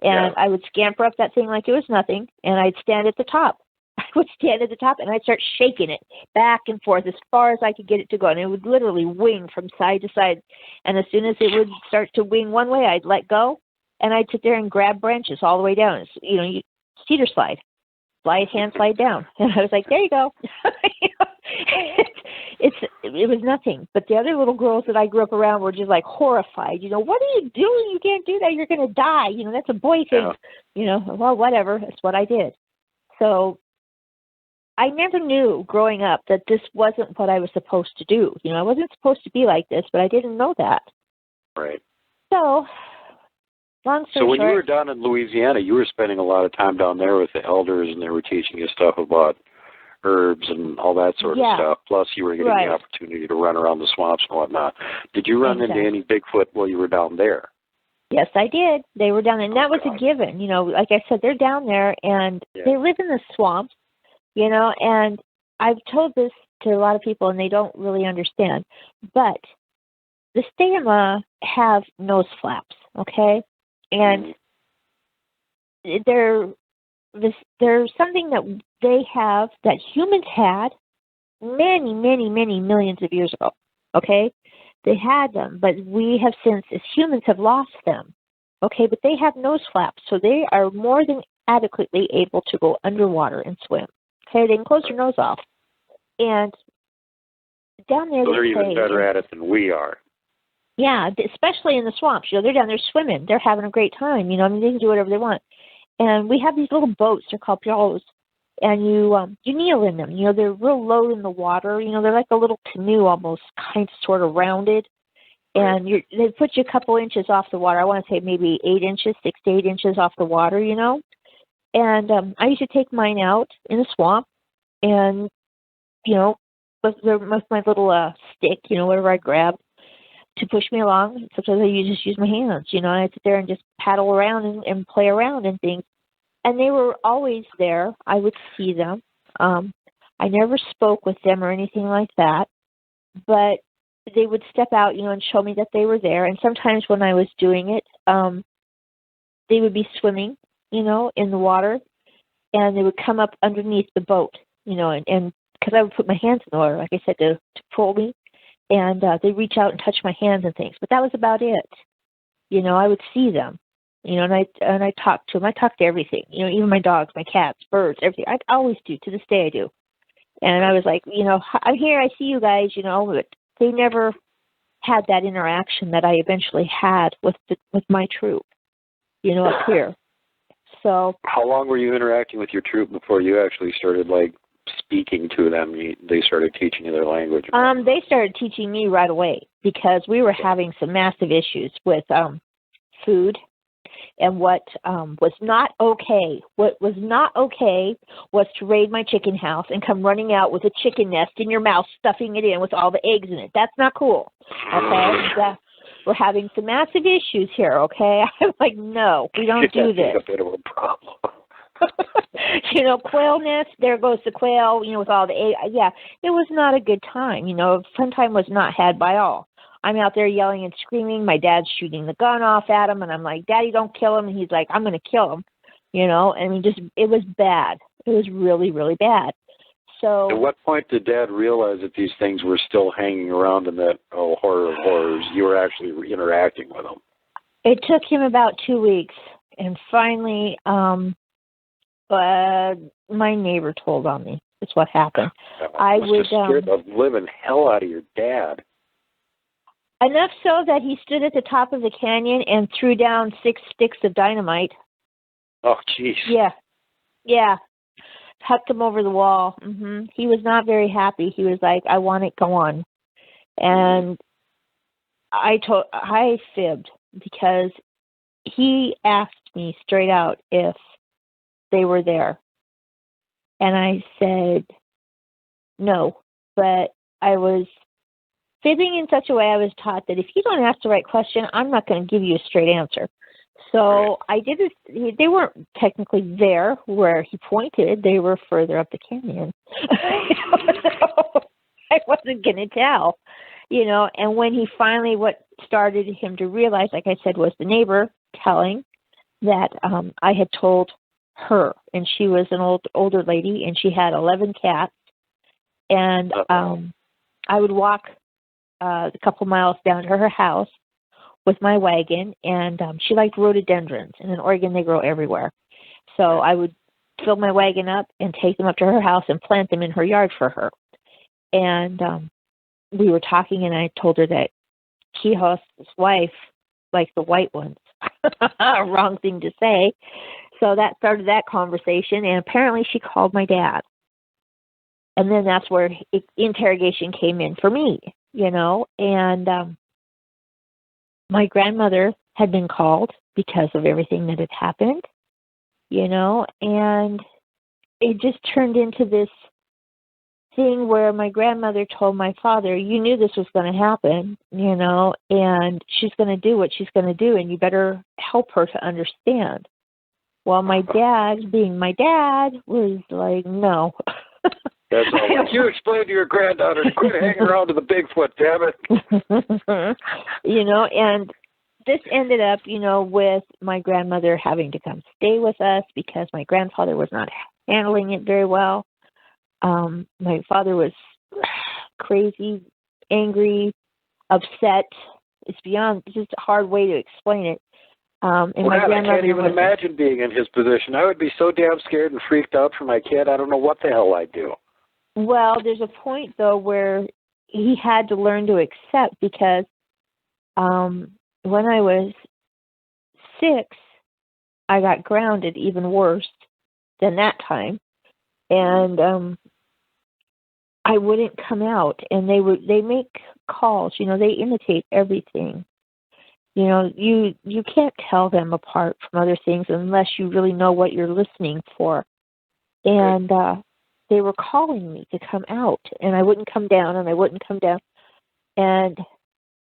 [SPEAKER 2] And I would scamper up that thing like it was nothing, and I'd stand at the top. I would stand at the top, and I'd start shaking it back and forth as far as I could get it to go. And it would literally wing from side to side. And as soon as it would start to wing one way, I'd let go, and I'd sit there and grab branches all the way down. Cedar slide. Hand slide down. And I was like, there you go. It was nothing. But the other little girls that I grew up around were just like horrified. What are you doing? You can't do that. You're going to die. That's a boy thing. Well, whatever. That's what I did. So I never knew growing up that this wasn't what I was supposed to do. I wasn't supposed to be like this, but I didn't know that.
[SPEAKER 1] Right.
[SPEAKER 2] So, long story
[SPEAKER 1] short. So when you were down in Louisiana, you were spending a lot of time down there with the elders, and they were teaching you stuff about herbs and all that sort of stuff. Plus, you were getting the opportunity to run around the swamps and whatnot. Did you run into any Bigfoot while you were down there?
[SPEAKER 2] Yes, I did. They were down there, and that was a given. You know, like I said, they're down there, and they live in the swamps, you know, and I've told this to a lot of people, and they don't really understand. But the Stema have nose flaps, okay? And they're something that they have that humans had many, many, many millions of years ago, okay? They had them, but we have since, as humans, have lost them. Okay, but they have nose flaps, so they are more than adequately able to go underwater and swim. Okay, they can close their nose off. And down there,
[SPEAKER 1] so they're even better at it than we are.
[SPEAKER 2] Yeah, especially in the swamps. You know, they're down there swimming. They're having a great time. You know, I mean, they can do whatever they want. And we have these little boats. They're called pirogues. And you kneel in them. You know, they're real low in the water. You know, they're like a little canoe almost, kind of sort of rounded. And they put you a couple inches off the water. I want to say maybe 8 inches, 6 to 8 inches off the water, you know. And I used to take mine out in the swamp and, you know, with my little stick, you know, whatever I grabbed to push me along. Sometimes I just use my hands, you know, and I sit there and just paddle around and play around and things. And they were always there. I would see them. I never spoke with them or anything like that. But they would step out, you know, and show me that they were there. And sometimes when I was doing it, they would be swimming, you know, in the water. And they would come up underneath the boat, you know, and because I would put my hands in the water, like I said, to pull me. And they'd reach out and touch my hands and things. But that was about it. You know, I would see them. You know, and I talked to them. I talked to everything. You know, even my dogs, my cats, birds, everything. I always do. To this day, I do. And I was like, you know, I'm here. I see you guys. You know, but they never had that interaction that I eventually had with my troop. You know, up here. So.
[SPEAKER 1] How long were you interacting with your troop before you actually started like speaking to them? They started teaching you their language.
[SPEAKER 2] They started teaching me right away because we were having some massive issues with food. And what was not okay, was to raid my chicken house and come running out with a chicken nest in your mouth, stuffing it in with all the eggs in it. That's not cool, okay? We're having some massive issues here, okay? I'm like, no, we don't do this.
[SPEAKER 1] It's a bit of a problem.
[SPEAKER 2] You know, quail nest, there goes the quail, you know, with all the eggs. Yeah, it was not a good time. You know, fun time was not had by all. I'm out there yelling and screaming. My dad's shooting the gun off at him, and I'm like, Daddy, don't kill him. And he's like, I'm going to kill him. You know, I mean, it was bad. It was really, really bad. So.
[SPEAKER 1] At what point did Dad realize that these things were still hanging around and that, oh, horror of horrors, you were actually interacting with them?
[SPEAKER 2] It took him about 2 weeks, and finally, my neighbor told on me. That's what happened.
[SPEAKER 1] I was scared the living hell out of your dad.
[SPEAKER 2] Enough so that he stood at the top of the canyon and threw down 6 sticks of dynamite.
[SPEAKER 1] Oh, jeez.
[SPEAKER 2] Yeah. Hucked him over the wall. He was not very happy. He was like, I want it gone. And I fibbed because he asked me straight out if they were there. And I said, no. But I was fibbing in such a way I was taught that if you don't ask the right question, I'm not going to give you a straight answer. So I didn't. They weren't technically there where he pointed. They were further up the canyon. I wasn't going to tell, you know. And when he finally, what started him to realize, like I said, was the neighbor telling that I had told her, and she was an older lady, and she had 11 cats, and I would walk a couple miles down to her house with my wagon, and she liked rhododendrons, and in Oregon they grow everywhere. So I would fill my wagon up and take them up to her house and plant them in her yard for her. And we were talking, and I told her that Quijos's wife liked the white ones. Wrong thing to say. So that started that conversation, and apparently she called my dad. And then that's where interrogation came in for me, you know, and my grandmother had been called because of everything that had happened, you know, and it just turned into this thing where my grandmother told my father, you knew this was going to happen, and she's going to do what she's going to do, and you better help her to understand. Well, my dad, being my dad, was like, no.
[SPEAKER 1] That's all right. You explained to your granddaughter to quit hanging around to the Bigfoot, damn it.
[SPEAKER 2] And this ended up, with my grandmother having to come stay with us because my grandfather was not handling it very well. My father was crazy, angry, upset. It's just a hard way to explain it. And my grandmother,
[SPEAKER 1] I can't even imagine being in his position. I would be so damn scared and freaked out for my kid. I don't know what the hell I'd do.
[SPEAKER 2] Well, there's a point, though, where he had to learn to accept because when I was 6, I got grounded even worse than that time. And I wouldn't come out. And they make calls, they imitate everything. You can't tell them apart from other things unless you really know what you're listening for. And they were calling me to come out, and I wouldn't come down, and I wouldn't come down. And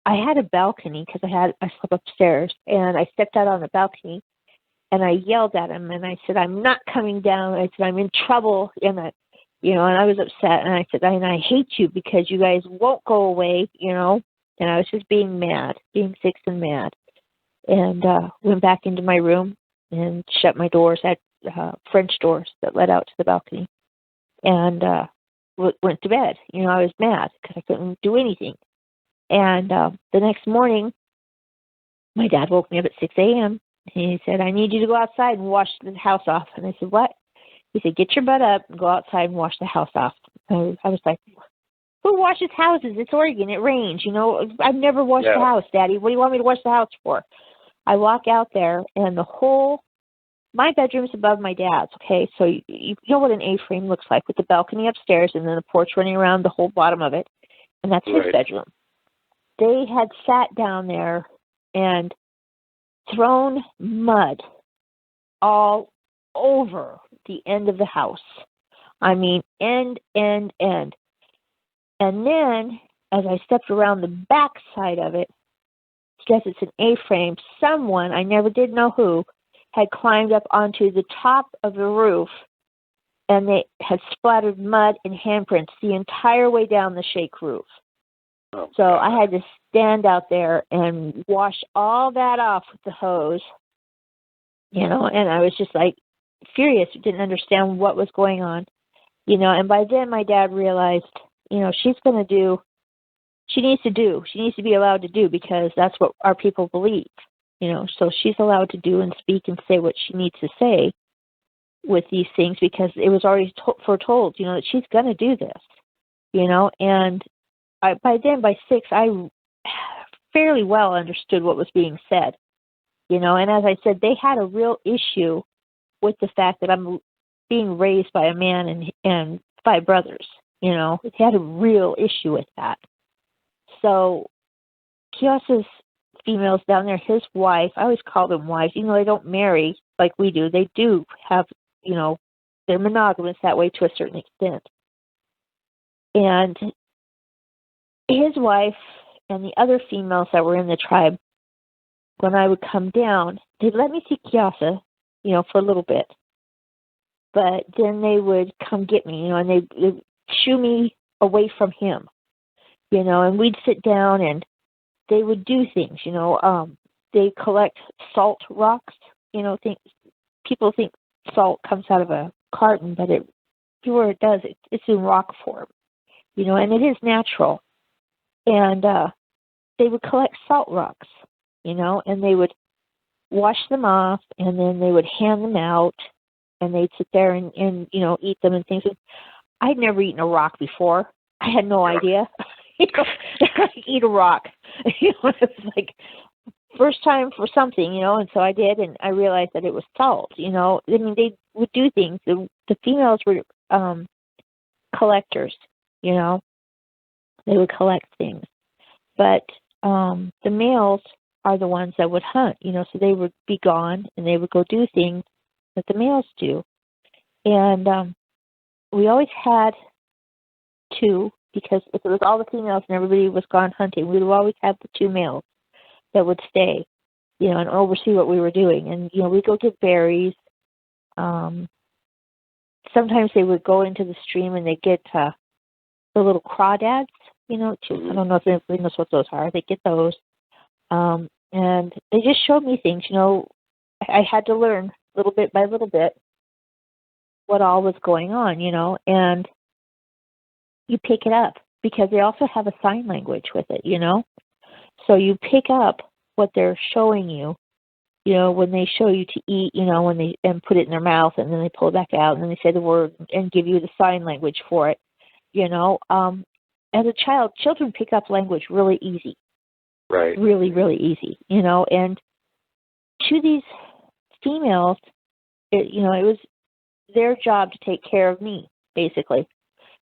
[SPEAKER 2] I had a balcony because I slept upstairs, and I stepped out on the balcony, and I yelled at him, and I said, I'm not coming down. I said, I'm in trouble, and I was upset, and I said, and I hate you because you guys won't go away, and I was just being mad, being 6 and mad, and went back into my room and shut my doors. I had French doors that led out to the balcony, and went to bed. I was mad because I couldn't do anything. And the next morning, my dad woke me up at 6 a.m. He said, I need you to go outside and wash the house off. And I said, what? He said, get your butt up and go outside and wash the house off. I was like, who washes houses? It's Oregon. It rains. I've never washed the house, Daddy. What do you want me to wash the house for? I walk out there, and my bedroom's above my dad's, okay? So you know what an A-frame looks like with the balcony upstairs and then the porch running around the whole bottom of it, and that's his bedroom. They had sat down there and thrown mud all over the end of the house. I mean, end. And then, as I stepped around the back side of it, because it's an A-frame, someone, I never did know who, had climbed up onto the top of the roof, and they had splattered mud and handprints the entire way down the shake roof. Oh, so I had to stand out there and wash all that off with the hose, and I was just like furious, didn't understand what was going on, and by then my dad realized, she's going to do, she needs to be allowed to do because that's what our people believe. So she's allowed to do and speak and say what she needs to say with these things because it was already foretold, that she's going to do this, and by 6, I fairly well understood what was being said, and as I said, they had a real issue with the fact that I'm being raised by a man and 5 brothers, they had a real issue with that. So Kiyosa's females down there, his wife, I always call them wives, they don't marry like we do. They do have, they're monogamous that way to a certain extent. And his wife and the other females that were in the tribe, when I would come down, they'd let me see Kiyosa, for a little bit. But then they would come get me, and they'd shoo me away from him, and we'd sit down and they would do things, they collect salt rocks, people think salt comes out of a carton, but where it does, it's in rock form, and it is natural. And they would collect salt rocks, and they would wash them off, and then they would hand them out, and they'd sit there and eat them and things. I'd never eaten a rock before. I had no idea. Eat a rock. It was like first time for something, and so I did, and I realized that it was salt. I mean, they would do things. The females were collectors. They would collect things, but the males are the ones that would hunt. So they would be gone and they would go do things that the males do, and we always had two, because if it was all the females and everybody was gone hunting, we would always have the two males that would stay, and oversee what we were doing. And, we'd go get berries. Sometimes they would go into the stream and they'd get the little crawdads, I don't know if anybody knows what those are. They get those. And they just showed me things, I had to learn little bit by little bit what all was going on, and you pick it up because they also have a sign language with it, So you pick up what they're showing you, when they show you to eat, and put it in their mouth and then they pull it back out and then they say the word and give you the sign language for it, As a child, children pick up language really easy.
[SPEAKER 1] Right.
[SPEAKER 2] Really, really easy, and to these females, it was their job to take care of me, basically,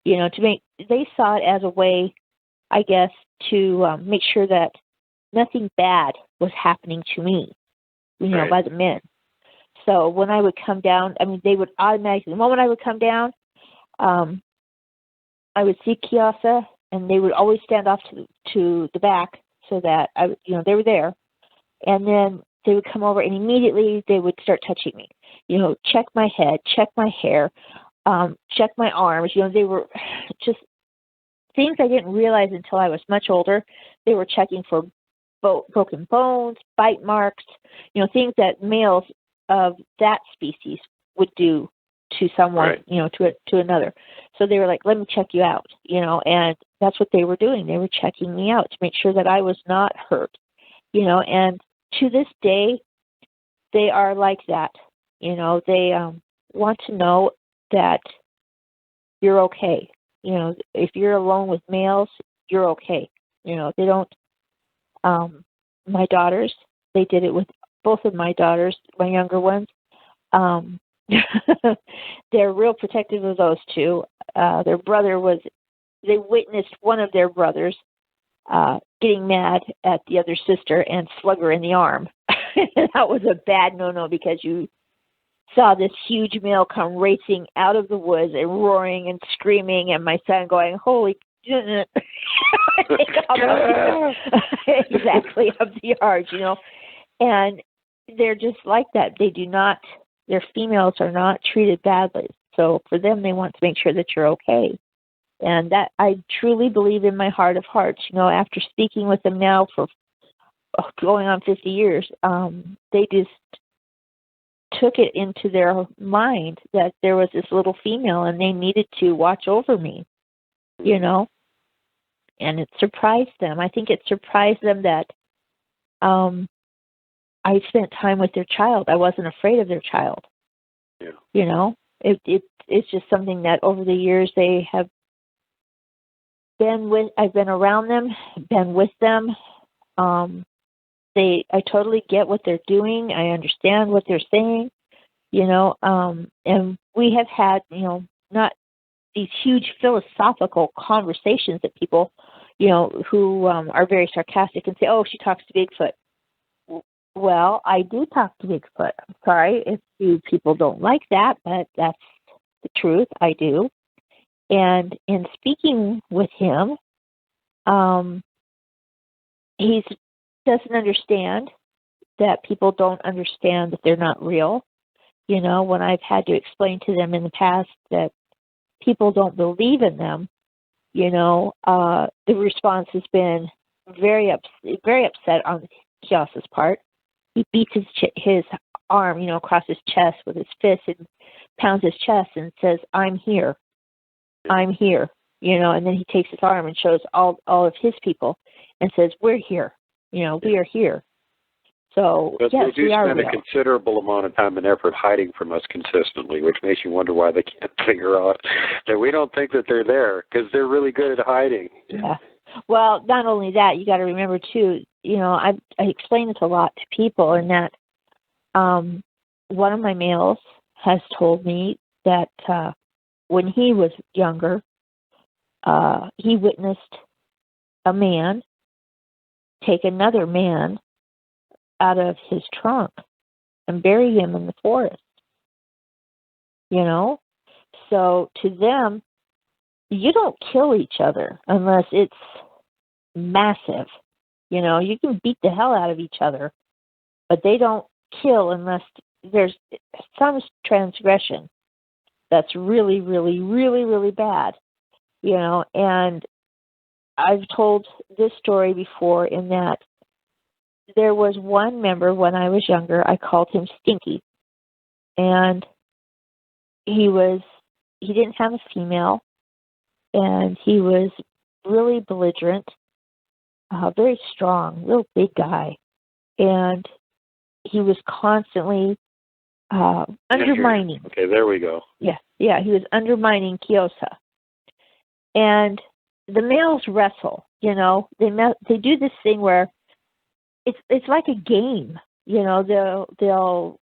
[SPEAKER 2] they saw it as a way, I guess, to make sure that nothing bad was happening to me,
[SPEAKER 1] right.
[SPEAKER 2] by the men. So when I would come down, they would automatically, the moment I would come down, I would see Kiasa, and they would always stand off to the back so that they were there. And then they would come over and immediately they would start touching me, check my head, check my hair, check my arms. They were just things I didn't realize until I was much older. They were checking for broken bones, bite marks, things that males of that species would do to someone,
[SPEAKER 1] right.
[SPEAKER 2] to another. So they were like, let me check you out, and that's what they were doing. They were checking me out to make sure that I was not hurt, and to this day, they are like that. They want to know that you're okay. If you're alone with males, you're okay. They don't, my daughters, they did it with both of my daughters, my younger ones. They're real protective of those two. Their brother they witnessed one of their brothers getting mad at the other sister and slug her in the arm. That was a bad no-no because you saw this huge male come racing out of the woods and roaring and screaming, and my son going, holy exactly, up the yard, and they're just like that. Their females are not treated badly. So for them, they want to make sure that you're okay. And that I truly believe in my heart of hearts, after speaking with them now for going on 50 years, they just took it into their mind that there was this little female and they needed to watch over me, and it surprised them. I think it surprised them that I spent time with their child. I wasn't afraid of their child.
[SPEAKER 1] Yeah.
[SPEAKER 2] It's just something that over the years they have been with. I've been around them, been with them. I totally get what they're doing. I understand what they're saying, and we have had, not these huge philosophical conversations that people, who are very sarcastic and say, oh, she talks to Bigfoot. Well, I do talk to Bigfoot. I'm sorry if you people don't like that, but that's the truth. I do. And in speaking with him, he doesn't understand that people don't understand that they're not real. When I've had to explain to them in the past that people don't believe in them, the response has been very upset on Kiasa's part. He beats his arm, across his chest with his fist and pounds his chest and says, I'm here. I'm here. And then he takes his arm and shows all of his people and says, we're here. We are here. So,
[SPEAKER 1] but
[SPEAKER 2] yes,
[SPEAKER 1] they do
[SPEAKER 2] we are
[SPEAKER 1] spend
[SPEAKER 2] real.
[SPEAKER 1] a considerable amount of time and effort hiding from us consistently, which makes you wonder why they can't figure out that we don't think that they're there, because they're really good at hiding.
[SPEAKER 2] Yeah. Well, not only that, you got to remember, too, I explain this a lot to people, in that one of my males has told me that when he was younger, he witnessed a man take another man out of his trunk and bury him in the forest. So to them, you don't kill each other unless it's massive. You know, you can beat the hell out of each other, but they don't kill unless there's some transgression that's really, really, really, really bad. You know, and I've told this story before in that there was one member when I was younger, I called him Stinky. And he didn't have a female, and he was really belligerent, very strong, real big guy. And he was constantly undermining.
[SPEAKER 1] Okay, there we go.
[SPEAKER 2] Yeah, he was undermining Kyosa. And the males wrestle, you know. They do this thing where it's like a game, you know. They'll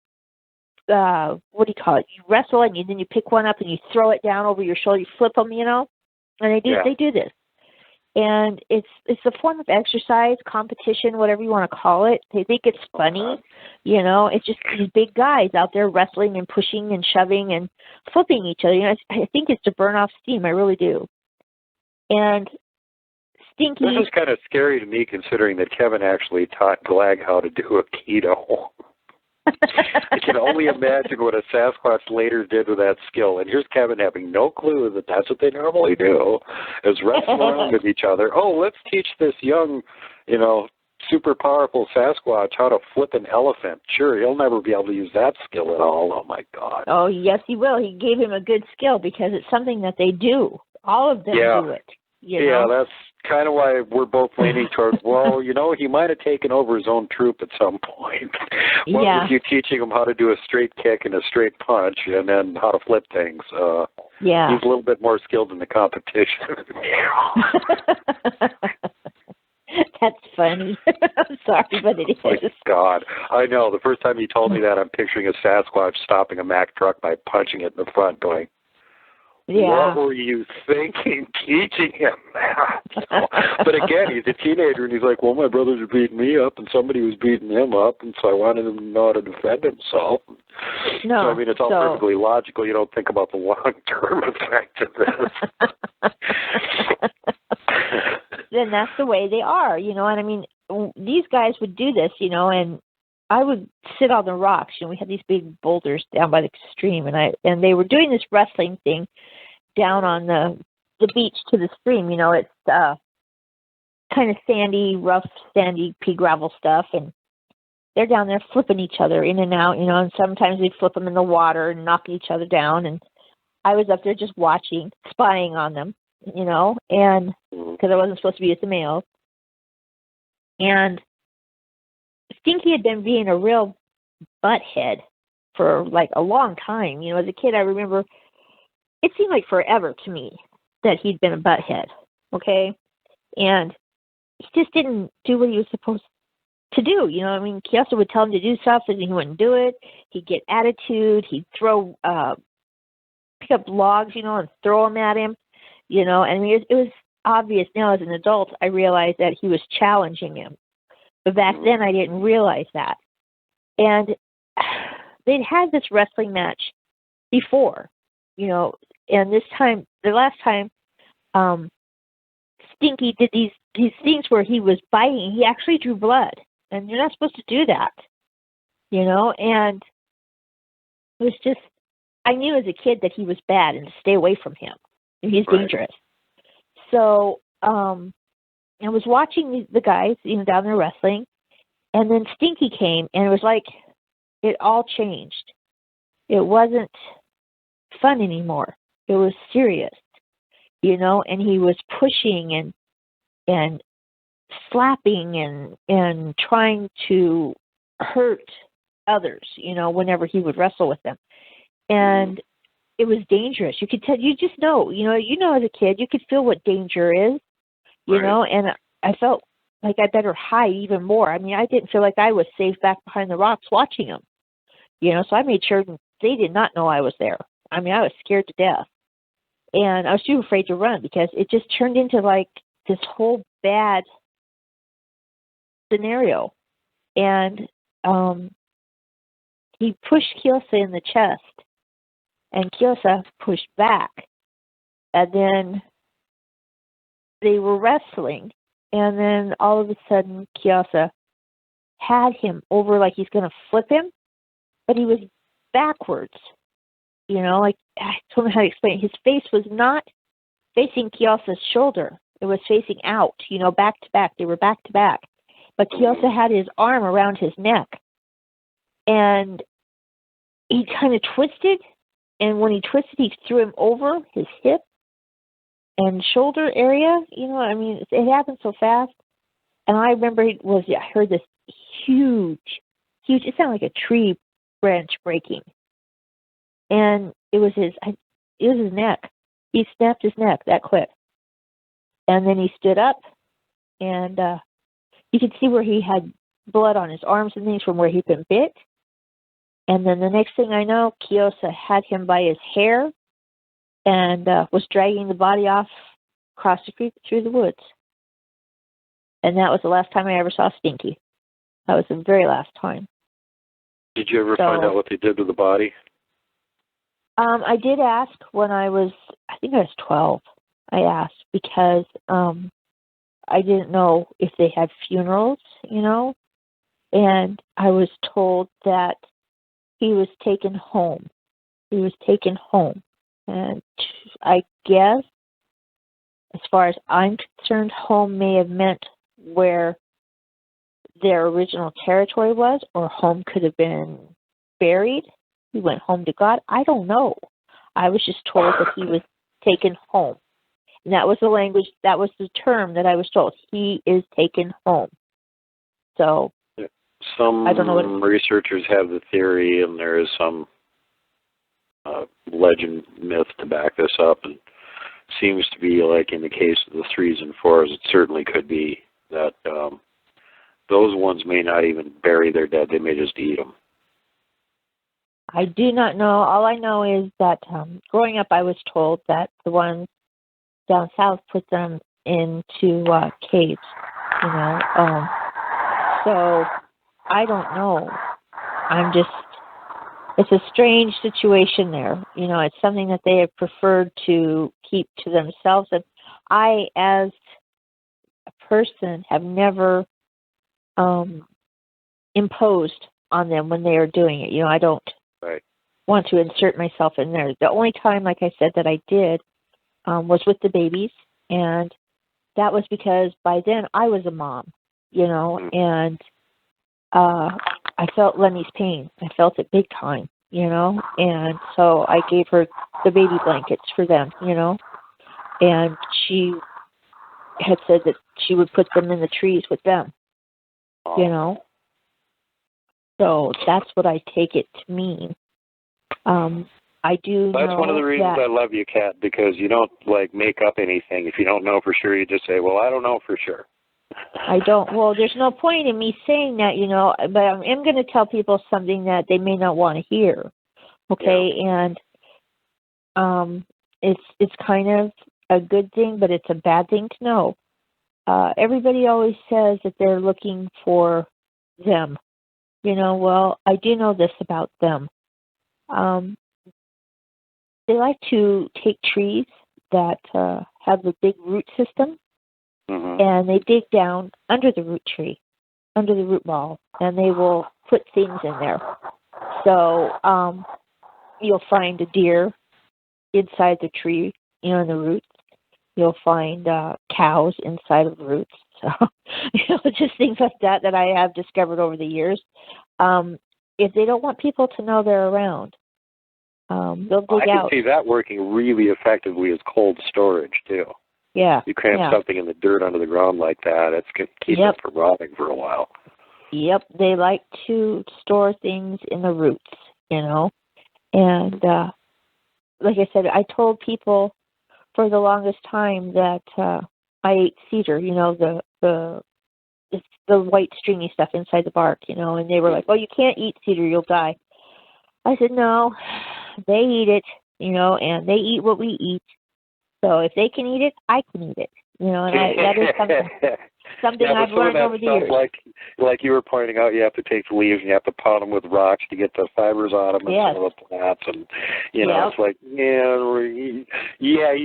[SPEAKER 2] what do you call it? You wrestle and then you pick one up and you throw it down over your shoulder. You flip them, you know. And they do this, and it's a form of exercise, competition, whatever you want to call it. They think it's funny, you know. It's just these big guys out there wrestling and pushing and shoving and flipping each other. You know, I think it's to burn off steam. I really do. And Stinky.
[SPEAKER 1] This is kind of scary to me, considering that Kevin actually taught Glag how to do Aikido. I can only imagine what a Sasquatch later did with that skill. And here's Kevin having no clue that that's what they normally do, is wrestle around with each other. Oh, let's teach this young, you know, super powerful Sasquatch how to flip an elephant. Sure, he'll never be able to use that skill at all. Oh, my God.
[SPEAKER 2] Oh, yes, he will. He gave him a good skill because it's something that they do. All of them do it. You know?
[SPEAKER 1] That's kind of why we're both leaning toward, well, you know, he might have taken over his own troop at some point. What was you teaching him how to do a straight kick and a straight punch and then how to flip things? He's a little bit more skilled in the competition.
[SPEAKER 2] That's funny. I'm sorry, but it is.
[SPEAKER 1] Oh, my God. I know. The first time he told me that, I'm picturing a Sasquatch stopping a Mack truck by punching it in the front, going, what were you thinking teaching him that? But again, he's a teenager, and he's like, well, my brothers are beating me up, and somebody was beating him up, and so I wanted him to know how to defend himself. So, I mean, it's all perfectly logical. You don't think about the long-term effect of this.
[SPEAKER 2] Then that's the way they are, you know. And, I mean, these guys would do this, you know, and I would sit on the rocks. You know, we had these big boulders down by the stream, and they were doing this wrestling thing down on the beach to the stream. You know, it's kind of sandy, rough, sandy pea gravel stuff, and they're down there flipping each other in and out, you know, and sometimes they'd flip them in the water and knock each other down, and I was up there just watching, spying on them, you know, and because I wasn't supposed to be with the males. And Stinky had been being a real butthead for like a long time. You know, as a kid, I remember it seemed like forever to me that he'd been a butthead, okay? And he just didn't do what he was supposed to do. You know, I mean, Kyosa would tell him to do stuff and he wouldn't do it. He'd get attitude. He'd pick up logs, you know, and throw them at him, you know. And I mean, it was obvious now as an adult, I realized that he was challenging him. But back then, I didn't realize that. And they'd had this wrestling match before, you know, and this time, the last time, Stinky did these things where he was biting. He actually drew blood, and you're not supposed to do that, you know. And it was just, I knew as a kid that he was bad and to stay away from him. He's dangerous. So I was watching the guys, you know, down there wrestling, and then Stinky came, and it was like it all changed. It wasn't fun anymore. It was serious, you know, and he was pushing and slapping and trying to hurt others, you know, whenever he would wrestle with them. And it was dangerous. You could tell, you just know, you know, as a kid, you could feel what danger is, you know, and I felt like I better hide even more. I mean, I didn't feel like I was safe back behind the rocks watching them, you know, so I made sure they did not know I was there. I mean, I was scared to death. And I was too afraid to run because it just turned into like this whole bad scenario. And he pushed Kyosa in the chest, and Kyosa pushed back. And then they were wrestling, and then all of a sudden, Kiyosa had him over like he's going to flip him, but he was backwards. You know, like, I don't know how to explain it. His face was not facing Kiyosa's shoulder. It was facing out, you know, back to back. They were back to back. But Kiyosa had his arm around his neck. And he kind of twisted. And when he twisted, he threw him over his hip and shoulder area. You know, I mean, it happened so fast. And I remember I heard this huge, it sounded like a tree branch breaking. And it was his neck. He snapped his neck that quick. And then he stood up, and you could see where he had blood on his arms and things from where he'd been bit. And then the next thing I know, Kiyosa had him by his hair and was dragging the body off across the creek through the woods. And that was the last time I ever saw Stinky. That was the very last time.
[SPEAKER 1] Did you ever find out what they did to the body?
[SPEAKER 2] I did ask when I think I was 12. I asked because I didn't know if they had funerals, you know, and I was told that he was taken home. He was taken home. And I guess, as far as I'm concerned, home may have meant where their original territory was, or home could have been buried. He went home to God. I don't know. I was just told that he was taken home. And that was the language, that was the term that I was told. He is taken home. So,
[SPEAKER 1] some
[SPEAKER 2] I don't know
[SPEAKER 1] researchers have the theory, and there is some legend, myth to back this up, and seems to be like in the case of the 3s and 4s, it certainly could be that those ones may not even bury their dead. They may just eat them.
[SPEAKER 2] I do not know. All I know is that growing up, I was told that the ones down south put them into caves, you know. So I don't know. It's a strange situation there. You know, it's something that they have preferred to keep to themselves. And I, as a person, have never imposed on them when they are doing it. You know, I don't want to insert myself in there. The only time, like I said, that I did was with the babies, and that was because by then I was a mom, you know, and I felt Lenny's pain. I felt it big time, you know, and so I gave her the baby blankets for them, you know, and she had said that she would put them in the trees with them, you know. So that's what I take it to mean. I do
[SPEAKER 1] That's
[SPEAKER 2] know
[SPEAKER 1] one of the reasons I love you, Khat, because you don't, like, make up anything. If you don't know for sure, you just say, well, I don't know for sure.
[SPEAKER 2] I don't. Well, there's no point in me saying that, you know, but I am going to tell people something that they may not want to hear, okay? Yeah. And it's kind of a good thing, but it's a bad thing to know. Everybody always says that they're looking for them. You know, well, I do know this about them. They like to take trees that have a big root system, and they dig down under the root tree, under the root ball, and they will put things in there. So you'll find a deer inside the tree, you know, in the roots. You'll find cows inside of the roots. So, you know, just things like that I have discovered over the years. If they don't want people to know they're around, they'll dig out.
[SPEAKER 1] I can see that working really effectively as cold storage, too.
[SPEAKER 2] Yeah.
[SPEAKER 1] You cramp something in the dirt under the ground like that, it's going to keep it from rotting for a while.
[SPEAKER 2] Yep. They like to store things in the roots, you know. And like I said, I told people for the longest time that I ate cedar, you know, the white stringy stuff inside the bark, you know, and they were like, well, you can't eat cedar, you'll die. I said, no, they eat it, you know, and they eat what we eat. So if they can eat it, I can eat it, You know, and that is something I've learned over the years.
[SPEAKER 1] Like you were pointing out, you have to take the leaves and you have to pound them with rocks to get the fibers on them and some of the plants, and you know, it's like you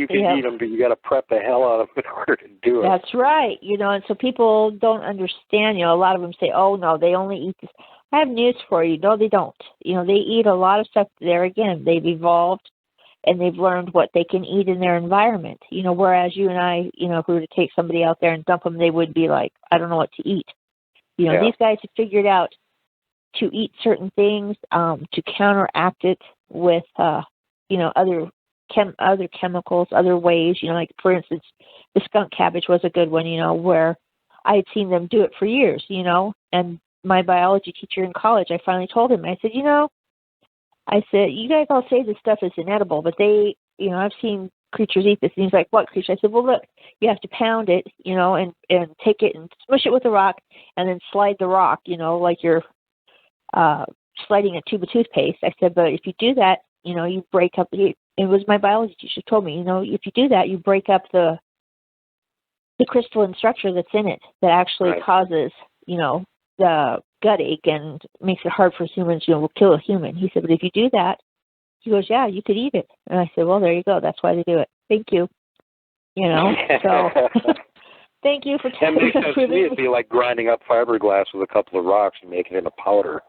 [SPEAKER 1] can eat them, but you got to prep the hell out of them in order to do it.
[SPEAKER 2] That's right. You know, and so people don't understand. You know, a lot of them say, "Oh no, they only eat this." I have news for you. No, they don't. You know, they eat a lot of stuff. There again, they've evolved. And they've learned what they can eat in their environment, you know, whereas you and I, you know, if we were to take somebody out there and dump them, they would be like, I don't know what to eat. You know, these guys have figured out to eat certain things, to counteract it with, you know, other chemicals, other ways, you know, like, for instance, the skunk cabbage was a good one, you know, where I had seen them do it for years, you know, and my biology teacher in college, I finally told him, I said, you know, you guys all say this stuff is inedible, but they, you know, I've seen creatures eat this. And he's like, what creature? I said, well, look, you have to pound it, you know, and take it and smush it with a rock and then slide the rock, you know, like you're sliding a tube of toothpaste. I said, but if you do that, you know, you break up, it was my biology teacher told me, you know, if you do that, you break up the crystalline structure that's in it that actually causes, you know, the gut ache and makes it hard for humans, you know, will kill a human. He said, but if you do that, he goes, yeah, you could eat it. And I said, well, there you go. That's why they do it. Thank you. You know, so thank you for telling me.
[SPEAKER 1] To me, it'd be like grinding up fiberglass with a couple of rocks and making it a powder.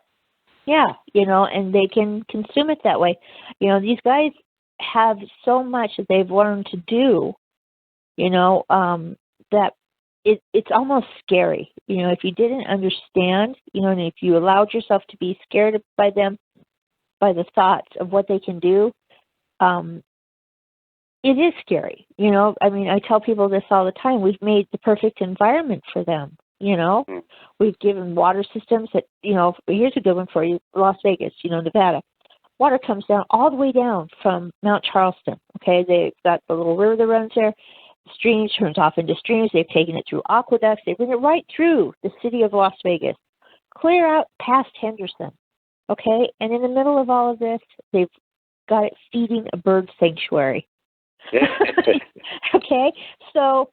[SPEAKER 2] Yeah, you know, and they can consume it that way. You know, these guys have so much that they've learned to do, you know, that it's almost scary, you know, if you didn't understand, you know, and if you allowed yourself to be scared by them, by the thoughts of what they can do, it is scary, you know. I mean, I tell people this all the time. We've made the perfect environment for them, you know. We've given water systems that, you know, here's a good one for you, Las Vegas, you know, Nevada. Water comes down all the way down from Mount Charleston, okay? They've got the little river that runs there. Streams turns off into streams. They've taken it through aqueducts. They bring it right through the city of Las Vegas, clear out past Henderson, okay? And in the middle of all of this, they've got it feeding a bird sanctuary. Okay? So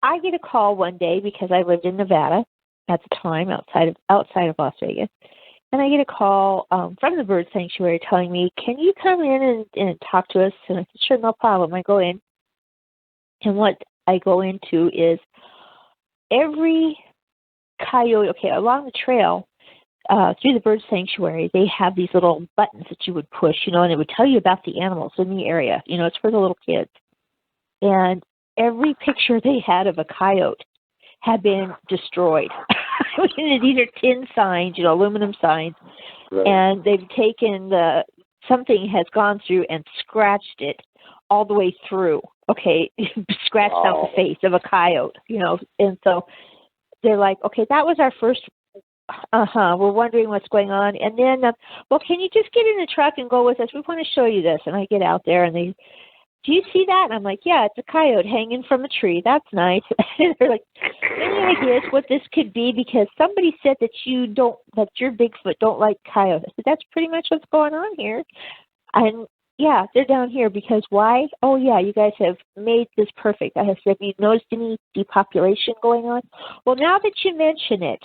[SPEAKER 2] I get a call one day because I lived in Nevada at the time, outside of Las Vegas. And I get a call from the bird sanctuary telling me, can you come in and talk to us? And I said, sure, no problem. I go in. And what I go into is every coyote, okay, along the trail through the bird sanctuary, they have these little buttons that you would push, you know, and it would tell you about the animals in the area. You know, it's for the little kids. And every picture they had of a coyote had been destroyed. I mean, these are tin signs, you know, aluminum signs. Right. And they've taken something has gone through and scratched it all the way through. Okay, scratched out the face of a coyote, you know, and so they're like, okay, that was our first, we're wondering what's going on, and then, well, can you just get in the truck and go with us? We want to show you this. And I get out there, and they, do you see that? And I'm like, yeah, it's a coyote hanging from a tree. That's nice. And they're like, any ideas what this could be? Because somebody said that your Bigfoot don't like coyotes. I said, that's pretty much what's going on here. And yeah, they're down here because why? Oh, yeah, you guys have made this perfect. I have said, have you noticed any depopulation going on? Well, now that you mention it,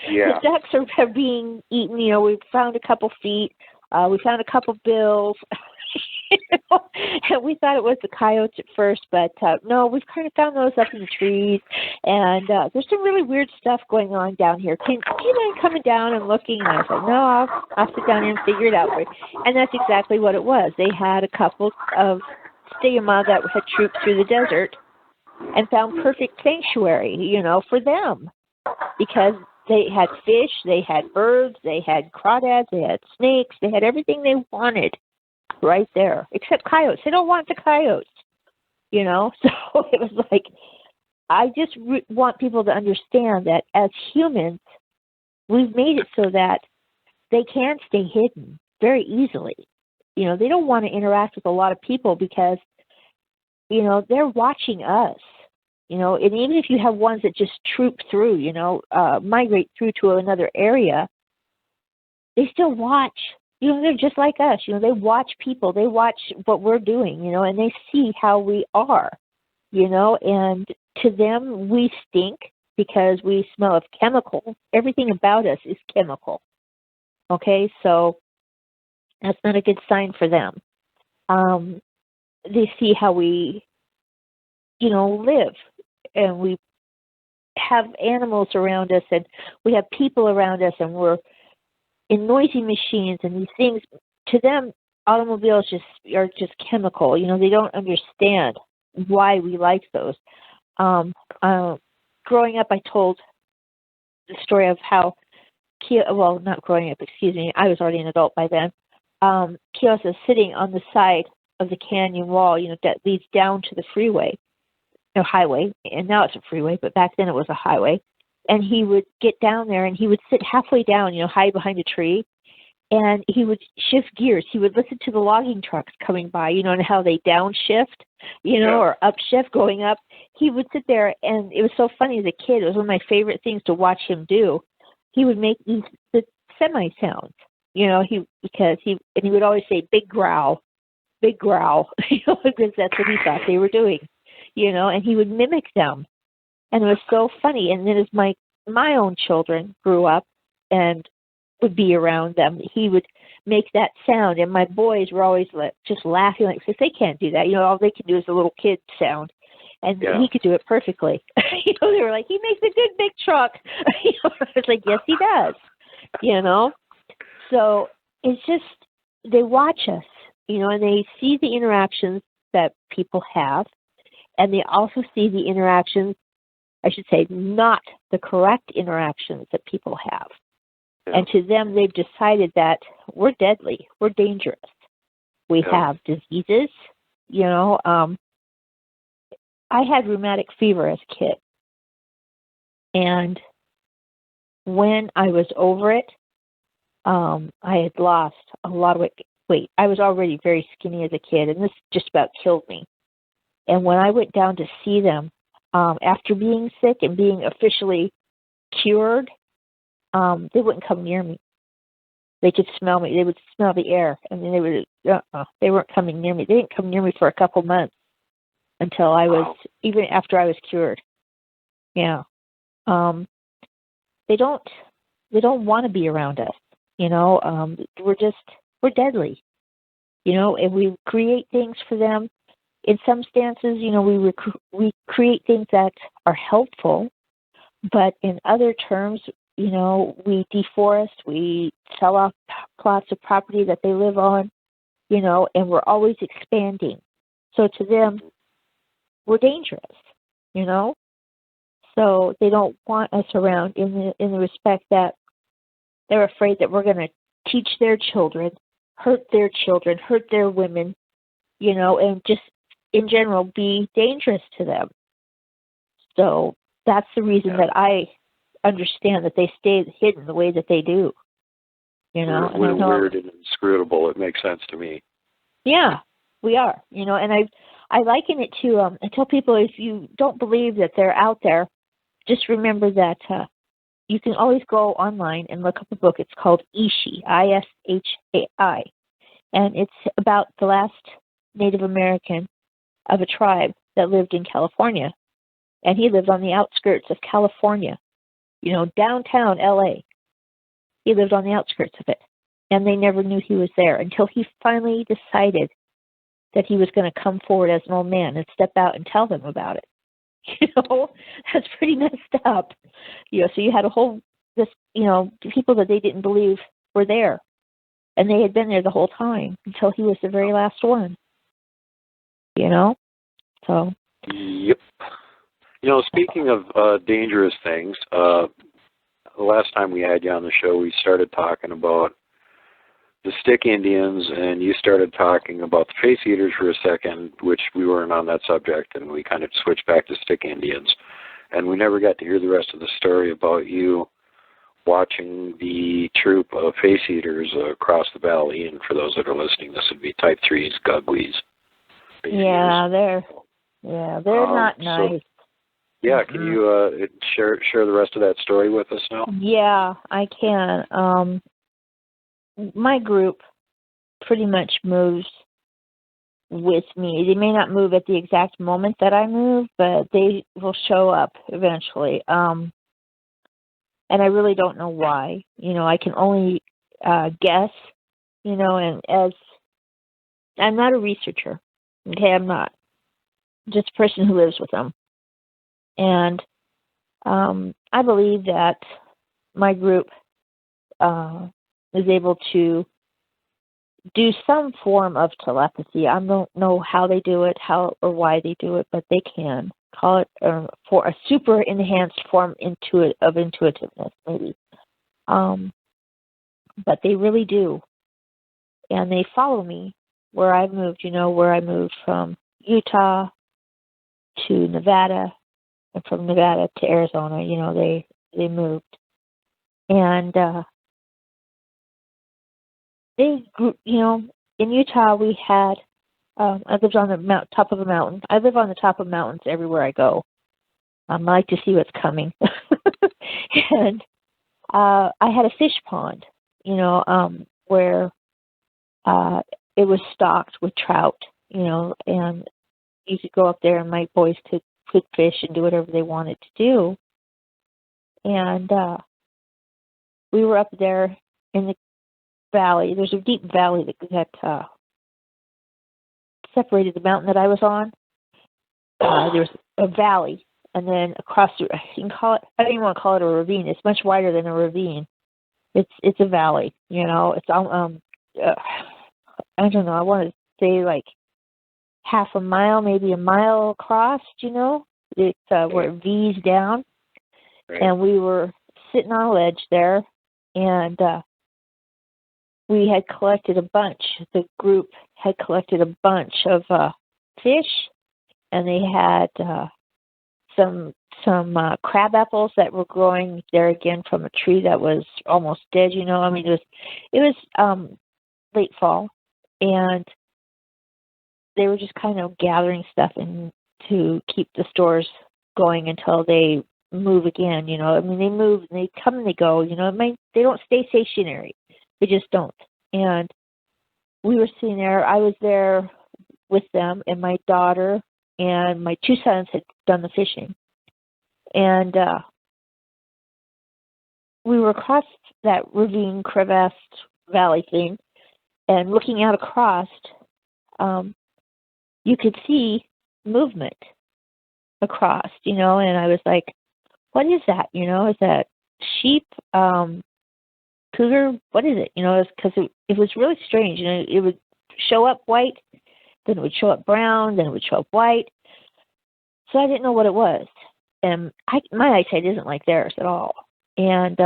[SPEAKER 2] the ducks are being eaten. You know, we've found a couple feet. We found a couple bills. And we thought it was the coyotes at first, but no, we've kind of found those up in the trees. And there's some really weird stuff going on down here. Do you mind coming down and looking? And I was like, no, I'll sit down here and figure it out for you. And that's exactly what it was. They had a couple of stigma that had trooped through the desert and found perfect sanctuary, you know, for them. Because they had fish, they had birds, they had crawdads, they had snakes, they had everything they wanted right there, except coyotes. They don't want the coyotes, you know? So it was like, I just want people to understand that as humans, we've made it so that they can stay hidden very easily. You know, they don't want to interact with a lot of people because, you know, they're watching us, you know, and even if you have ones that just troop through, you know, migrate through to another area, they still watch. You know, they're just like us. You know, they watch people. They watch what we're doing, you know, and they see how we are. and to them we stink because we smell of chemical. Everything about us is chemical. Okay, so that's not a good sign for them. They see how we, live, and we have animals around us, and we have people around us, and we're in noisy machines and these things. To them, automobiles are just chemical. They don't understand why we like those. Growing up, I told the story of how not growing up, excuse me, I was already an adult by then. Kios is sitting on the side of the canyon wall, that leads down to the freeway, highway, and now it's a freeway, but back then it was a highway. And he would get down there and he would sit halfway down, hide behind a tree, and he would shift gears. He would listen to the logging trucks coming by, and how they downshift, or upshift going up. He would sit there, and it was so funny as a kid. It was one of my favorite things to watch him do. He would make the semi sounds, because he would always say big growl, because that's what he thought they were doing, and he would mimic them. And it was so funny. And then as my own children grew up and would be around them, he would make that sound. And my boys were always just laughing, because they can't do that. All they can do is a little kid sound. And he could do it perfectly. They were like, he makes a good big truck. I was like, yes, he does. So it's just, they watch us, and they see the interactions that people have. And they also see the interactions, I should say, not the correct interactions that people have. Yeah. And to them, they've decided that we're deadly, we're dangerous. We have diseases, I had rheumatic fever as a kid. And when I was over it, I had lost a lot of weight. I was already very skinny as a kid, and this just about killed me. And when I went down to see them, after being sick and being officially cured, they wouldn't come near me. They could smell me. They would smell the air, and then they weren't coming near me. They didn't come near me for a couple months until I was, even after I was cured. Yeah. They don't want to be around us. We're deadly. And we create things for them. In some stances, we create things that are helpful, but in other terms, we deforest, we sell off plots of property that they live on, and we're always expanding. So to them, we're dangerous, So they don't want us around in the respect that they're afraid that we're going to teach their children, hurt their women, and just in general be dangerous to them. So that's the reason that I understand that they stay hidden the way that they do.
[SPEAKER 1] We're weird and inscrutable. It makes sense to me.
[SPEAKER 2] Yeah, we are. And I liken it to, I tell people, if you don't believe that they're out there, just remember that you can always go online and look up a book. It's called Ishii, Ishai. And it's about the last Native American of a tribe that lived in California. And he lived on the outskirts of California, downtown LA. He lived on the outskirts of it. And they never knew he was there until he finally decided that he was going to come forward as an old man and step out and tell them about it. That's pretty messed up. So you had people that they didn't believe were there. And they had been there the whole time until he was the very last one. So.
[SPEAKER 1] Yep. Speaking of dangerous things, the last time we had you on the show, we started talking about the stick Indians, and you started talking about the face eaters for a second, which we weren't on that subject, and we kind of switched back to stick Indians. And we never got to hear the rest of the story about you watching the troop of face eaters across the valley. And for those that are listening, this would be type 3s, Gugwees.
[SPEAKER 2] Yeah, they're not nice.
[SPEAKER 1] Yeah, can you share the rest of that story with us now?
[SPEAKER 2] Yeah, I can. My group pretty much moves with me. They may not move at the exact moment that I move, but they will show up eventually. And I really don't know why. I can only guess, and as I'm not a researcher. Okay, I'm not. Just a person who lives with them. And I believe that my group is able to do some form of telepathy. I don't know how they do it, how or why they do it, but they can. Call it for a super enhanced form of intuitiveness, maybe. But they really do. And they follow me where I've moved, where I moved from Utah to Nevada, and from Nevada to Arizona, they moved. And they grew, in Utah we had, I lived on the top of a mountain. I live on the top of mountains everywhere I go. I like to see what's coming. And I had a fish pond, where it was stocked with trout, and you could go up there and my boys could fish and do whatever they wanted to do. And we were up there in the valley. There's a deep valley that separated the mountain that I was on. There's a valley, and then across the, you can call it, I don't even want to call it a ravine. It's much wider than a ravine. It's a valley, It's I don't know. I want to say like half a mile, maybe a mile across. It's where it V's down,
[SPEAKER 1] Right.
[SPEAKER 2] And we were sitting on a ledge there, and we had collected a bunch. The group had collected a bunch of fish, and they had some crab apples that were growing there again from a tree that was almost dead. It was late fall, and they were just kind of gathering stuff in to keep the stores going until they move again. They move and they come and they go. They don't stay stationary. They just don't. And we were sitting there. I was there with them, and my daughter and my two sons had done the fishing. And we were across that ravine, crevasse, valley thing, and looking out across, you could see movement across, and I was like, what is that? Is that sheep, cougar? What is it? Because it was really strange. It would show up white, then it would show up brown, then it would show up white. So I didn't know what it was. And my eyesight isn't like theirs at all. And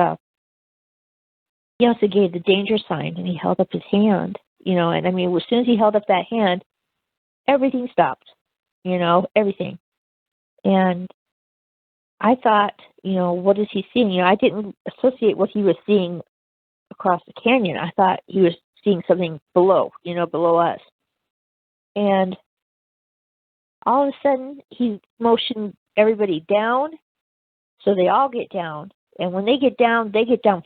[SPEAKER 2] he also gave the danger sign, and he held up his hand, and as soon as he held up that hand, everything stopped, everything. And I thought, what is he seeing? I didn't associate what he was seeing across the canyon. I thought he was seeing something below, below us. And all of a sudden, he motioned everybody down, so they all get down. And when they get down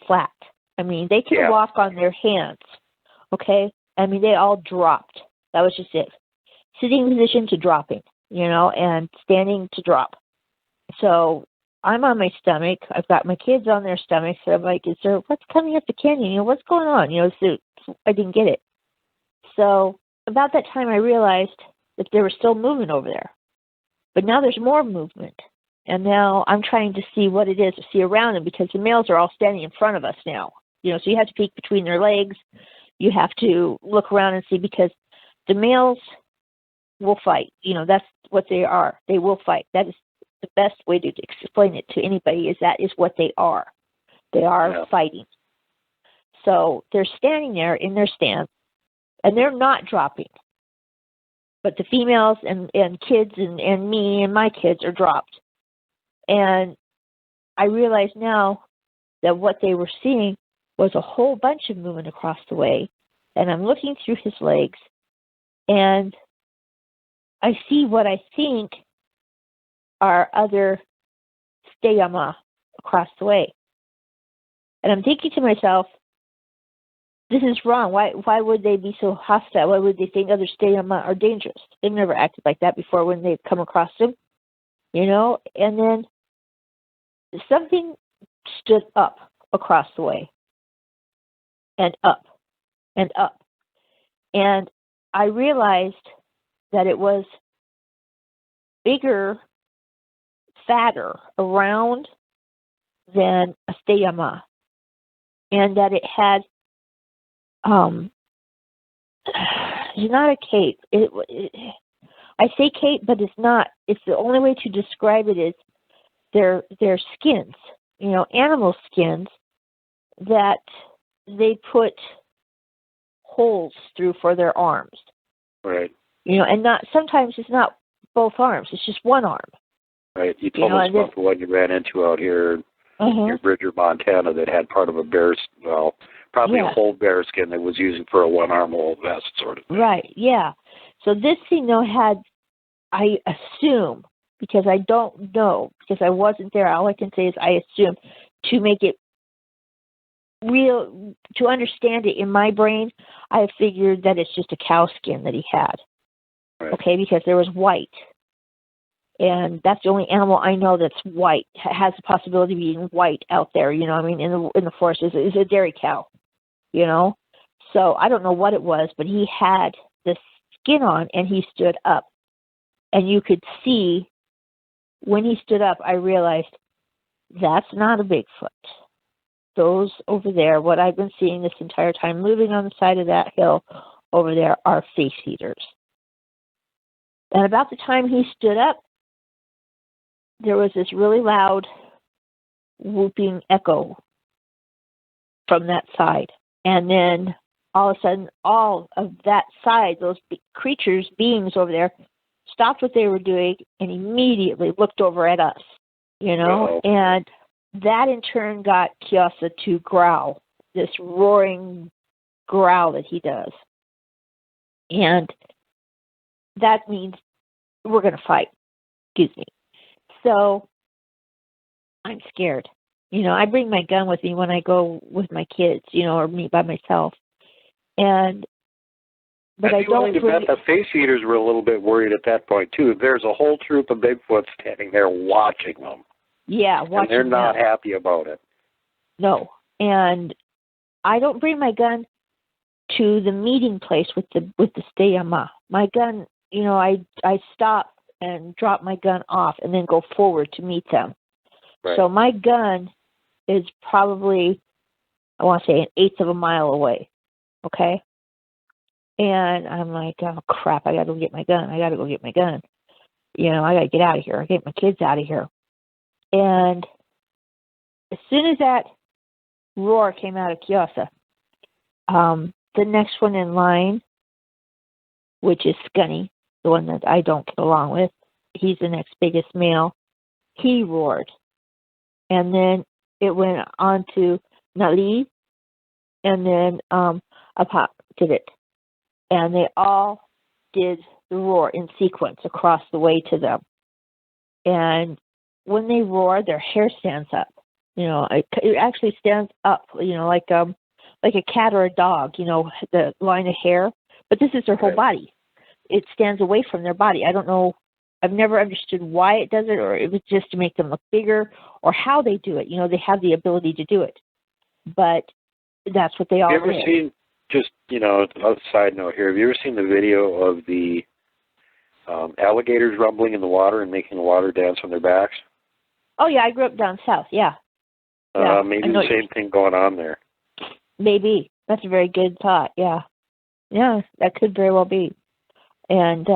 [SPEAKER 2] flat. They can walk on their hands, okay? They all dropped. That was just it. Sitting position to dropping, and standing to drop. So I'm on my stomach. I've got my kids on their stomachs. So I'm like, what's coming up the canyon? What's going on? So I didn't get it. So about that time, I realized that there was still movement over there. But now there's more movement. And now I'm trying to see what it is to see around them, because the males are all standing in front of us now. So you have to peek between their legs. You have to look around and see, because the males will fight. That's what they are. They will fight. That is the best way to explain it to anybody, is that is what they are. They are fighting. So they're standing there in their stance, and they're not dropping. But the females and kids and me and my kids are dropped. And I realize now that what they were seeing was a whole bunch of movement across the way. And I'm looking through his legs, and I see what I think are other steyama across the way. And I'm thinking to myself, this is wrong. Why would they be so hostile? Why would they think other stayama are dangerous? They've never acted like that before when they've come across them, you know? And then something stood up across the way, and up, and up. And I realized that it was bigger, fatter around than a stayama, and that it had it's not a cape. I say cape, but it's not. It's the only way to describe it is their skins, you know, animal skins that they put holes through for their arms.
[SPEAKER 1] Right.
[SPEAKER 2] You know, and not sometimes it's not both arms. It's just one arm.
[SPEAKER 1] Right. You told us about the one you ran into out here near Bridger, Montana, that had part of a bear's, well, probably a whole bear skin that was using for a one-arm wool vest sort of thing. Right,
[SPEAKER 2] yeah. So this thing, though, had, I assume, because I don't know, because I wasn't there, all I can say is I assume, to make it real, to understand it in my brain, I figured that it's just a cow skin that he had.
[SPEAKER 1] Right.
[SPEAKER 2] Okay, because there was white. And that's the only animal I know that's white, has the possibility of being white out there, you know, I mean, in the forest is a dairy cow, you know. So I don't know what it was, but he had the skin on and he stood up. And you could see, when he stood up, I realized that's not a Bigfoot. Those over there, what I've been seeing this entire time, moving on the side of that hill over there, are face eaters. And about the time he stood up, there was this really loud whooping echo from that side. And then all of a sudden, all of that side, those creatures, beings over there, stopped what they were doing and immediately looked over at us, you know?
[SPEAKER 1] Uh-oh.
[SPEAKER 2] And that in turn got Kyosa to growl, this roaring growl that he does. And that means we're going to fight. Excuse me. So I'm scared. You know, I bring my gun with me when I go with my kids, you know, or me by myself. But I don't
[SPEAKER 1] bet the face eaters were a little bit worried at that point too. There's a whole troop of Bigfoot standing there watching them.
[SPEAKER 2] Yeah, watching them.
[SPEAKER 1] And they're not happy about it.
[SPEAKER 2] No. And I don't bring my gun to the meeting place with the stayama. My gun, you know, I stop and drop my gun off and then go forward to meet them.
[SPEAKER 1] Right.
[SPEAKER 2] So my gun is probably, I want to say, 1/8 of a mile away. Okay? And I'm like, oh, crap, I got to go get my gun. You know, I got to get out of here. I get my kids out of here. And as soon as that roar came out of Kyosa, the next one in line, which is Scunny, the one that I don't get along with, he's the next biggest male, he roared. And then it went on to Nali, and then Apap did it. And they all did the roar in sequence across the way to them. And when they roar, their hair stands up. You know, it actually stands up, you know, like a cat or a dog, you know, the line of hair. But this is their whole body. It stands away from their body. I don't know. I've never understood why it does it, or it was just to make them look bigger, or how they do it. You know, they have the ability to do it. But that's what they all do.
[SPEAKER 1] Have you ever seen, just, you know, a side note here, have you ever seen the video of the alligators rumbling in the water and making the water dance on their backs?
[SPEAKER 2] Oh, yeah, I grew up down south, yeah.
[SPEAKER 1] Maybe the same thing going on there.
[SPEAKER 2] Maybe. That's a very good thought, yeah. Yeah, that could very well be. And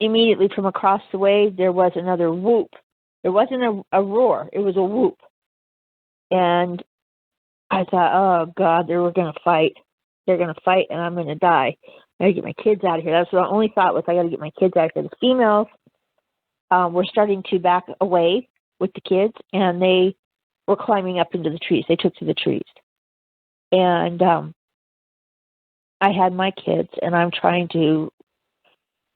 [SPEAKER 2] immediately from across the way, there was another whoop. There wasn't a roar. It was a whoop. And I thought, oh, God, they were going to fight. They're going to fight, and I'm going to die. I got to get my kids out of here. That's what the only thought was, I got to get my kids out of here. The females were starting to back away with the kids, and they were climbing up into the trees. They took to the trees. And I had my kids, and I'm trying to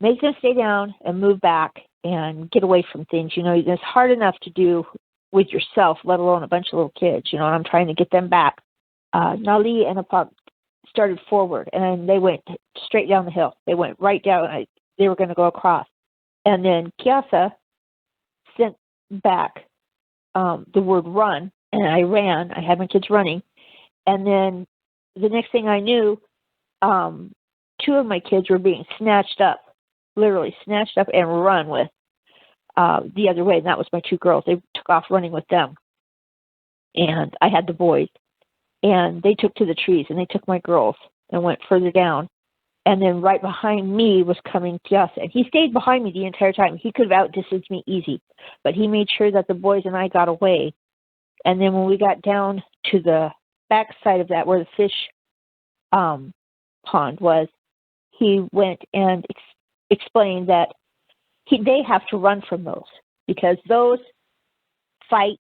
[SPEAKER 2] make them stay down and move back and get away from things. You know, it's hard enough to do with yourself, let alone a bunch of little kids, you know, and I'm trying to get them back. Nali and Apap started forward, and they went straight down the hill. They went right down. They were going to go across. And then Kiasa sent back the word run, and I ran. I had my kids running. And then the next thing I knew, two of my kids were being snatched up, literally snatched up and run with the other way. And that was my two girls. They took off running with them. And I had the boys. And they took to the trees, and they took my girls and went further down. And then right behind me was coming Kiasa. And he stayed behind me the entire time. He could have outdistanced me easy. But he made sure that the boys and I got away. And then when we got down to the back side of that, where the fish pond was, he went and explained that they have to run from those, because those fight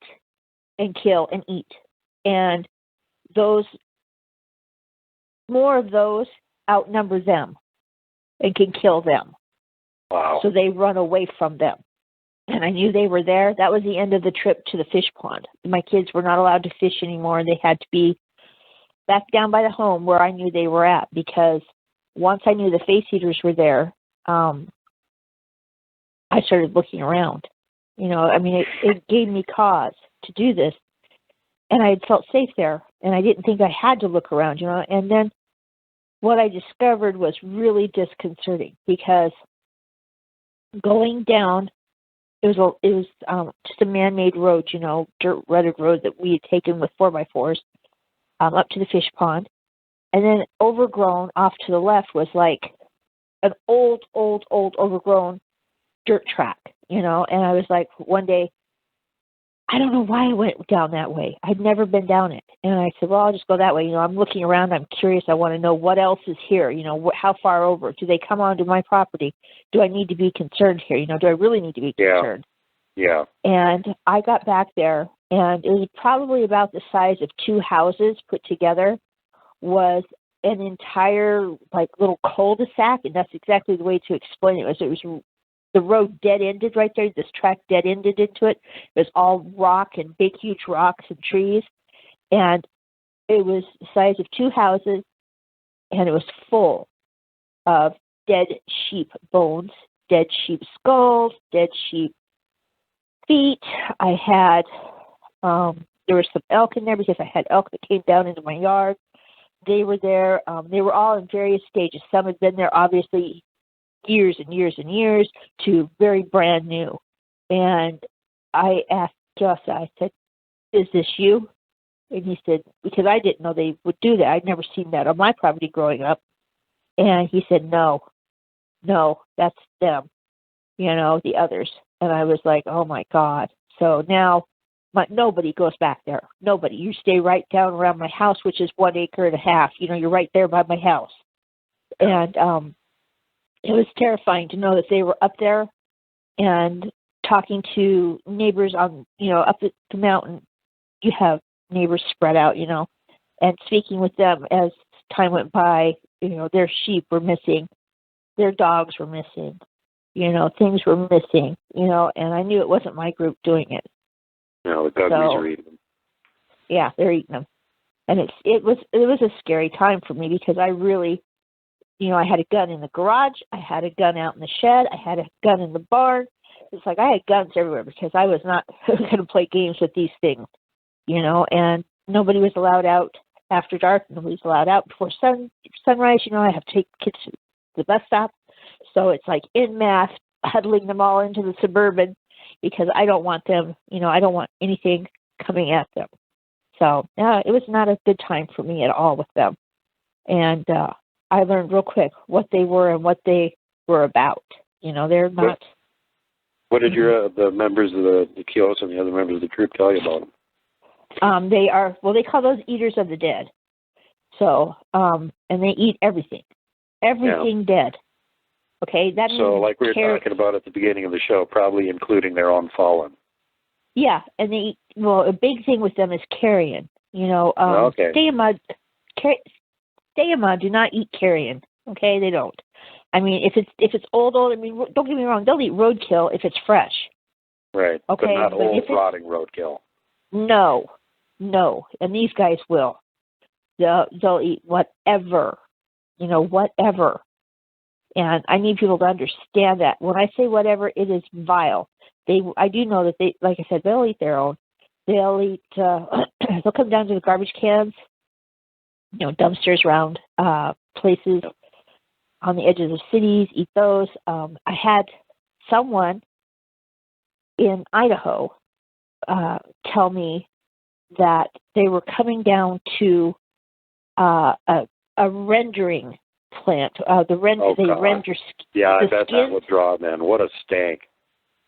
[SPEAKER 2] and kill and eat. And more of those outnumber them and can kill them.
[SPEAKER 1] Wow.
[SPEAKER 2] So they run away from them. And I knew they were there. That was the end of the trip to the fish pond. My kids were not allowed to fish anymore, and they had to be back down by the home where I knew they were at, because once I knew the face eaters were there, I started looking around. It gave me cause to do this. And I had felt safe there, and I didn't think I had to look around, And then what I discovered was really disconcerting, because going down, it was just a man-made road, dirt-rutted road that we had taken with 4x4s up to the fish pond. And then overgrown off to the left was like an old overgrown dirt track, And I was like, one day, I don't know why I went down that way. I'd never been down it. And I said, well, I'll just go that way. I'm looking around. I'm curious. I want to know what else is here. How far over? Do they come onto my property? Do I need to be concerned here? Do I really need to be concerned?
[SPEAKER 1] Yeah.
[SPEAKER 2] And I got back there, and it was probably about the size of two houses put together, was an entire, little cul-de-sac. And that's exactly the way to explain it. It was the road dead-ended right there. This track dead-ended into it. It was all rock and big, huge rocks and trees. And it was the size of two houses, and it was full of dead sheep bones, dead sheep skulls, dead sheep feet. I had, there was some elk in there, because I had elk that came down into my yard. They were there. They were all in various stages. Some had been there, obviously, years and years and years, to very brand new. And I asked Jossa, I said, is this you? And he said, because I didn't know they would do that. I'd never seen that on my property growing up. And he said, no, that's them, the others. And I was like, oh my God. So now nobody goes back there. Nobody. You stay right down around my house, which is 1.5 acres. You're right there by my house. And it was terrifying to know that they were up there and talking to neighbors on, up the mountain. You have neighbors spread out, and speaking with them as time went by. Their sheep were missing, their dogs were missing, things were missing, and I knew it wasn't my group doing it.
[SPEAKER 1] No, the Guggies are eating them.
[SPEAKER 2] Yeah, they're eating them. And it was a scary time for me, because I really, I had a gun in the garage, I had a gun out in the shed, I had a gun in the barn. It's like I had guns everywhere, because I was not going to play games with these things, and nobody was allowed out after dark. Nobody's allowed out before sunrise. I have to take kids to the bus stop. So it's like en masse, huddling them all into the Suburban, because I don't want them, I don't want anything coming at them. So it was not a good time for me at all with them. And I learned real quick what they were and what they were about. They're not.
[SPEAKER 1] What did the members of the Kios and the other members of the group tell you about them?
[SPEAKER 2] They are, they call those eaters of the dead. So, and they eat everything dead. Okay, that means
[SPEAKER 1] so like we were talking about at the beginning of the show, probably including their own fallen.
[SPEAKER 2] Yeah, and they eat, a big thing with them is carrion.
[SPEAKER 1] Okay.
[SPEAKER 2] Steama do not eat carrion. Okay, they don't. I mean, if it's old, don't get me wrong, they'll eat roadkill if it's fresh.
[SPEAKER 1] Right.
[SPEAKER 2] Okay,
[SPEAKER 1] but not old, rotting roadkill.
[SPEAKER 2] No, and these guys will. They'll eat whatever, whatever. And I need people to understand that. When I say whatever, it is vile. I do know that they, like I said, they'll eat their own. They'll eat, they'll come down to the garbage cans, dumpsters around places on the edges of cities, eat those. I had someone in Idaho tell me that they were coming down to a rendering plant. They render
[SPEAKER 1] Yeah, I
[SPEAKER 2] the
[SPEAKER 1] bet
[SPEAKER 2] skins.
[SPEAKER 1] that would draw them in. What a stank.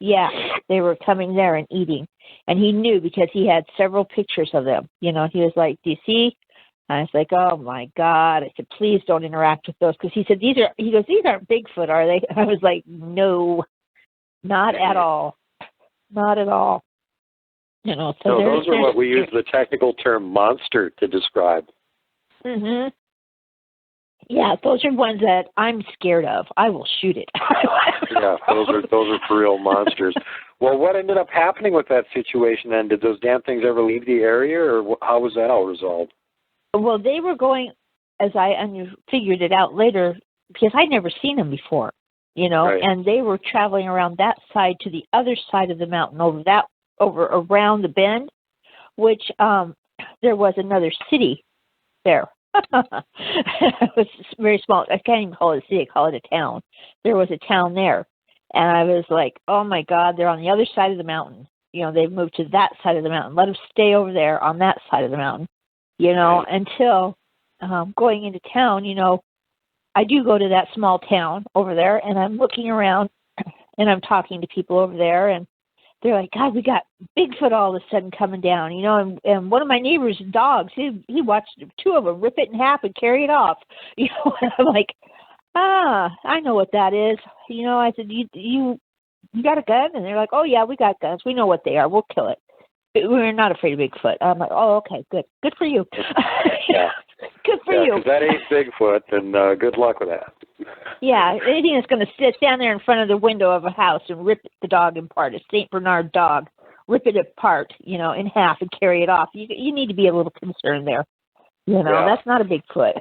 [SPEAKER 2] Yeah, they were coming there and eating. And he knew because he had several pictures of them. He was like, do you see? And I was like, oh, my God. I said, please don't interact with those. Because he said, these aren't Bigfoot, are they? I was like, no, not at all. Not at all. So
[SPEAKER 1] those are what we use the technical term monster to describe.
[SPEAKER 2] Mm-hmm. Yeah, those are ones that I'm scared of. I will shoot it.
[SPEAKER 1] Yeah, those are for real monsters. Well, what ended up happening with that situation then? Did those damn things ever leave the area, or how was that all resolved?
[SPEAKER 2] Well, they were going, as I figured it out later, because I'd never seen them before,
[SPEAKER 1] Right.
[SPEAKER 2] and they were traveling around that side to the other side of the mountain, over around the bend, which there was another city there. It was very small. I can't even call it a city. I call it a town. There was a town there. And I was like, oh, my God, they're on the other side of the mountain. They've moved to that side of the mountain. Let them stay over there on that side of the mountain,
[SPEAKER 1] Right.
[SPEAKER 2] until going into town, I do go to that small town over there, and I'm looking around, and I'm talking to people over there, and they're like, God, we got Bigfoot all of a sudden coming down, and one of my neighbor's dogs, he watched two of them rip it in half and carry it off, and I'm like, I know what that is. I said, you got a gun? And they're like, oh, yeah, we got guns. We know what they are. We'll kill it. We're not afraid of Bigfoot. I'm like, oh, okay, good. Good for you.
[SPEAKER 1] Yeah.
[SPEAKER 2] Good for you.
[SPEAKER 1] 'Cause that ain't Bigfoot, and good luck with that.
[SPEAKER 2] Yeah, anything that's going to stand there in front of the window of a house and rip the dog apart, a St. Bernard dog, rip it apart, in half and carry it off. You need to be a little concerned there.
[SPEAKER 1] Yeah.
[SPEAKER 2] That's not a Bigfoot.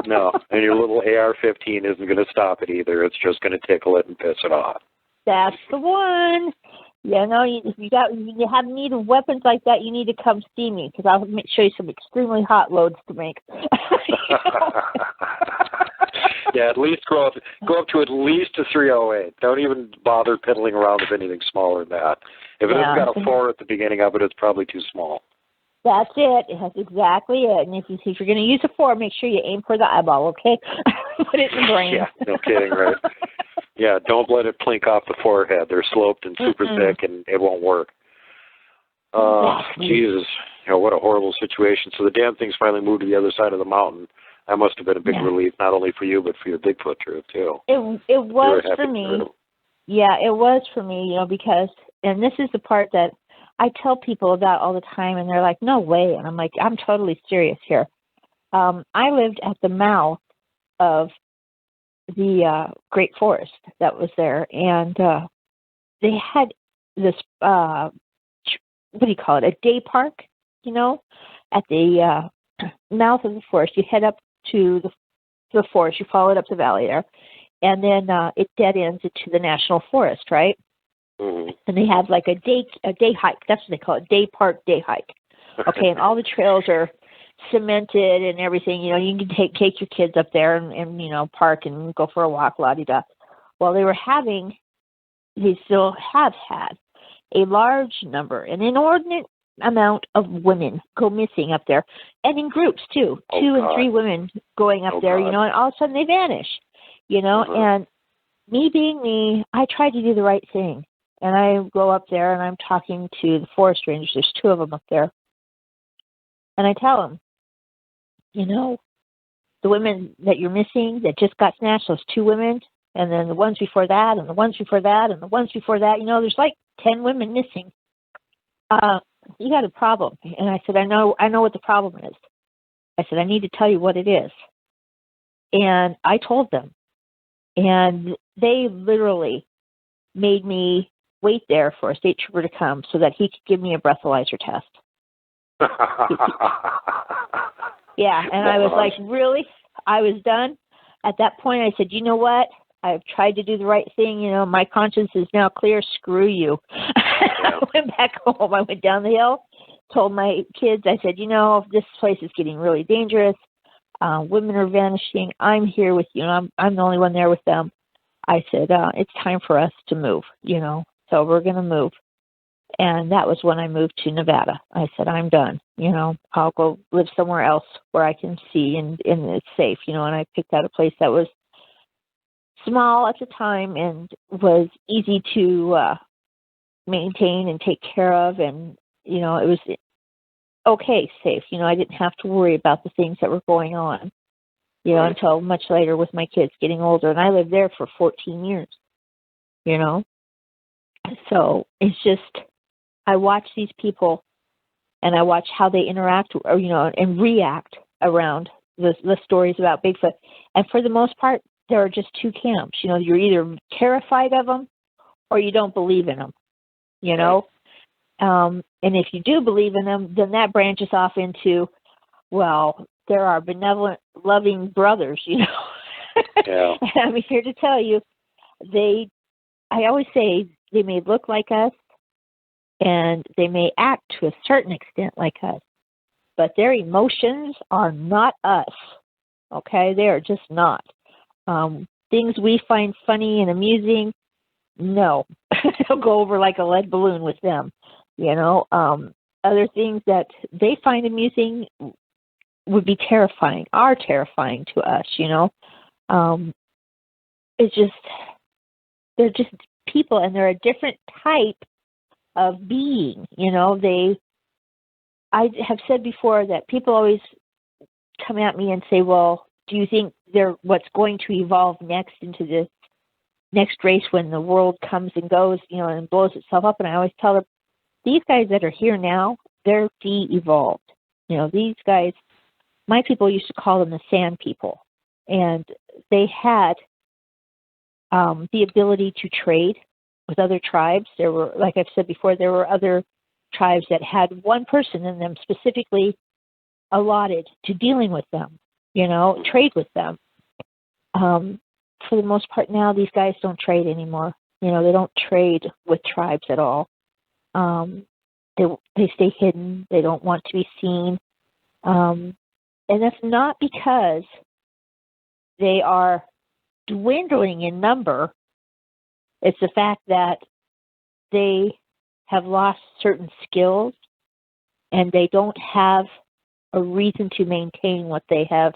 [SPEAKER 1] No, and your little AR-15 isn't going to stop it either. It's just going to tickle it and piss it off.
[SPEAKER 2] That's the one. If you have need of weapons like that, you need to come see me because I'll show you some extremely hot loads to make.
[SPEAKER 1] Yeah, at least go up to at least a 308. Don't even bother piddling around with anything smaller than that. If it hasn't got a 4 at the beginning of it, it's probably too small.
[SPEAKER 2] That's it. That's exactly it. And if you're going to use a 4, make sure you aim for the eyeball, okay? Put it in the brain.
[SPEAKER 1] Yeah, no kidding, right? Yeah, don't let it plink off the forehead. They're sloped and super thick, and it won't work. Jesus, what a horrible situation. So the damn things finally moved to the other side of the mountain. That must have been a big relief, not only for you, but for your Bigfoot trip, too.
[SPEAKER 2] It was for me. Yeah, it was for me, because, and this is the part that I tell people about all the time, and they're like, no way. And I'm like, I'm totally serious here. I lived at the mouth of the Great Forest that was there, and they had this, what do you call it, a day park, at the mouth of the forest. You head up to the forest, you follow it up the valley there, and then it dead ends into the national forest, right?
[SPEAKER 1] Mm-hmm.
[SPEAKER 2] And they have like a day hike. That's what they call it, day park, day hike. Okay, and all the trails are cemented and everything. You can take your kids up there and park and go for a walk, la-di-da. Well, they still have had a large number, an inordinate amount of women go missing up there, and in groups too, 2 and 3 women going up there, and all of a sudden they vanish, and me being me, I tried to do the right thing, and I go up there and I'm talking to the forest rangers. There's 2 of them up there, and I tell them, the women that you're missing that just got snatched, those 2 women, and then the ones before that, and the ones before that, and the ones before that, there's like 10 women missing. You got a problem. And I said, I know what the problem is. I said, I need to tell you what it is. And I told them. And they literally made me wait there for a state trooper to come so that he could give me a breathalyzer test. Yeah, and I was like, really? I was done. At that point, I said, you know what? I've tried to do the right thing. You know, my conscience is now clear. Screw you. I went back home. I went down the hill, told my kids, I said, you know, this place is getting really dangerous. Women are vanishing. I'm here with you. And I'm the only one there with them. I said, it's time for us to move, you know, so we're going to move. And that was when I moved to Nevada. I said, I'm done. You know, I'll go live somewhere else where I can see and it's safe, you know, and I picked out a place that was small at the time and was easy to maintain and take care of. And, you know, it was okay, safe. You know, I didn't have to worry about the things that were going on, you know, until much later with my kids getting older. And I lived there for 14 years, you know. So it's just, I watch these people and I watch how they interact or, you know, and react around the stories about Bigfoot. And for the most part, there are just two camps. You know, you're either terrified of them or you don't believe in them, you know. And if you do believe in them, then that branches off into, well, there are benevolent, loving brothers, you know.
[SPEAKER 1] Yeah.
[SPEAKER 2] And I'm here to tell you, I always say they may look like us and they may act to a certain extent like us, but their emotions are not us, okay? They are just not. Things we find funny and amusing, no. They'll go over like a lead balloon with them, you know. Other things that they find amusing would be terrifying, are terrifying to us, you know. It's just, they're just people, and they're a different type of being, you know. I have said before that people always come at me and say, well, do you think they're what's going to evolve next into the next race when the world comes and goes, you know, and blows itself up? And I always tell them, these guys that are here now, they're de-evolved. You know, these guys, my people used to call them the sand people. And they had the ability to trade with other tribes. There were, like I've said before, there were other tribes that had one person in them specifically allotted to dealing with them, you know, trade with them. For the most part now, these guys don't trade anymore. You know, they don't trade with tribes at all. They stay hidden. They don't want to be seen. And that's not because they are dwindling in number. It's the fact that they have lost certain skills and they don't have a reason to maintain what they have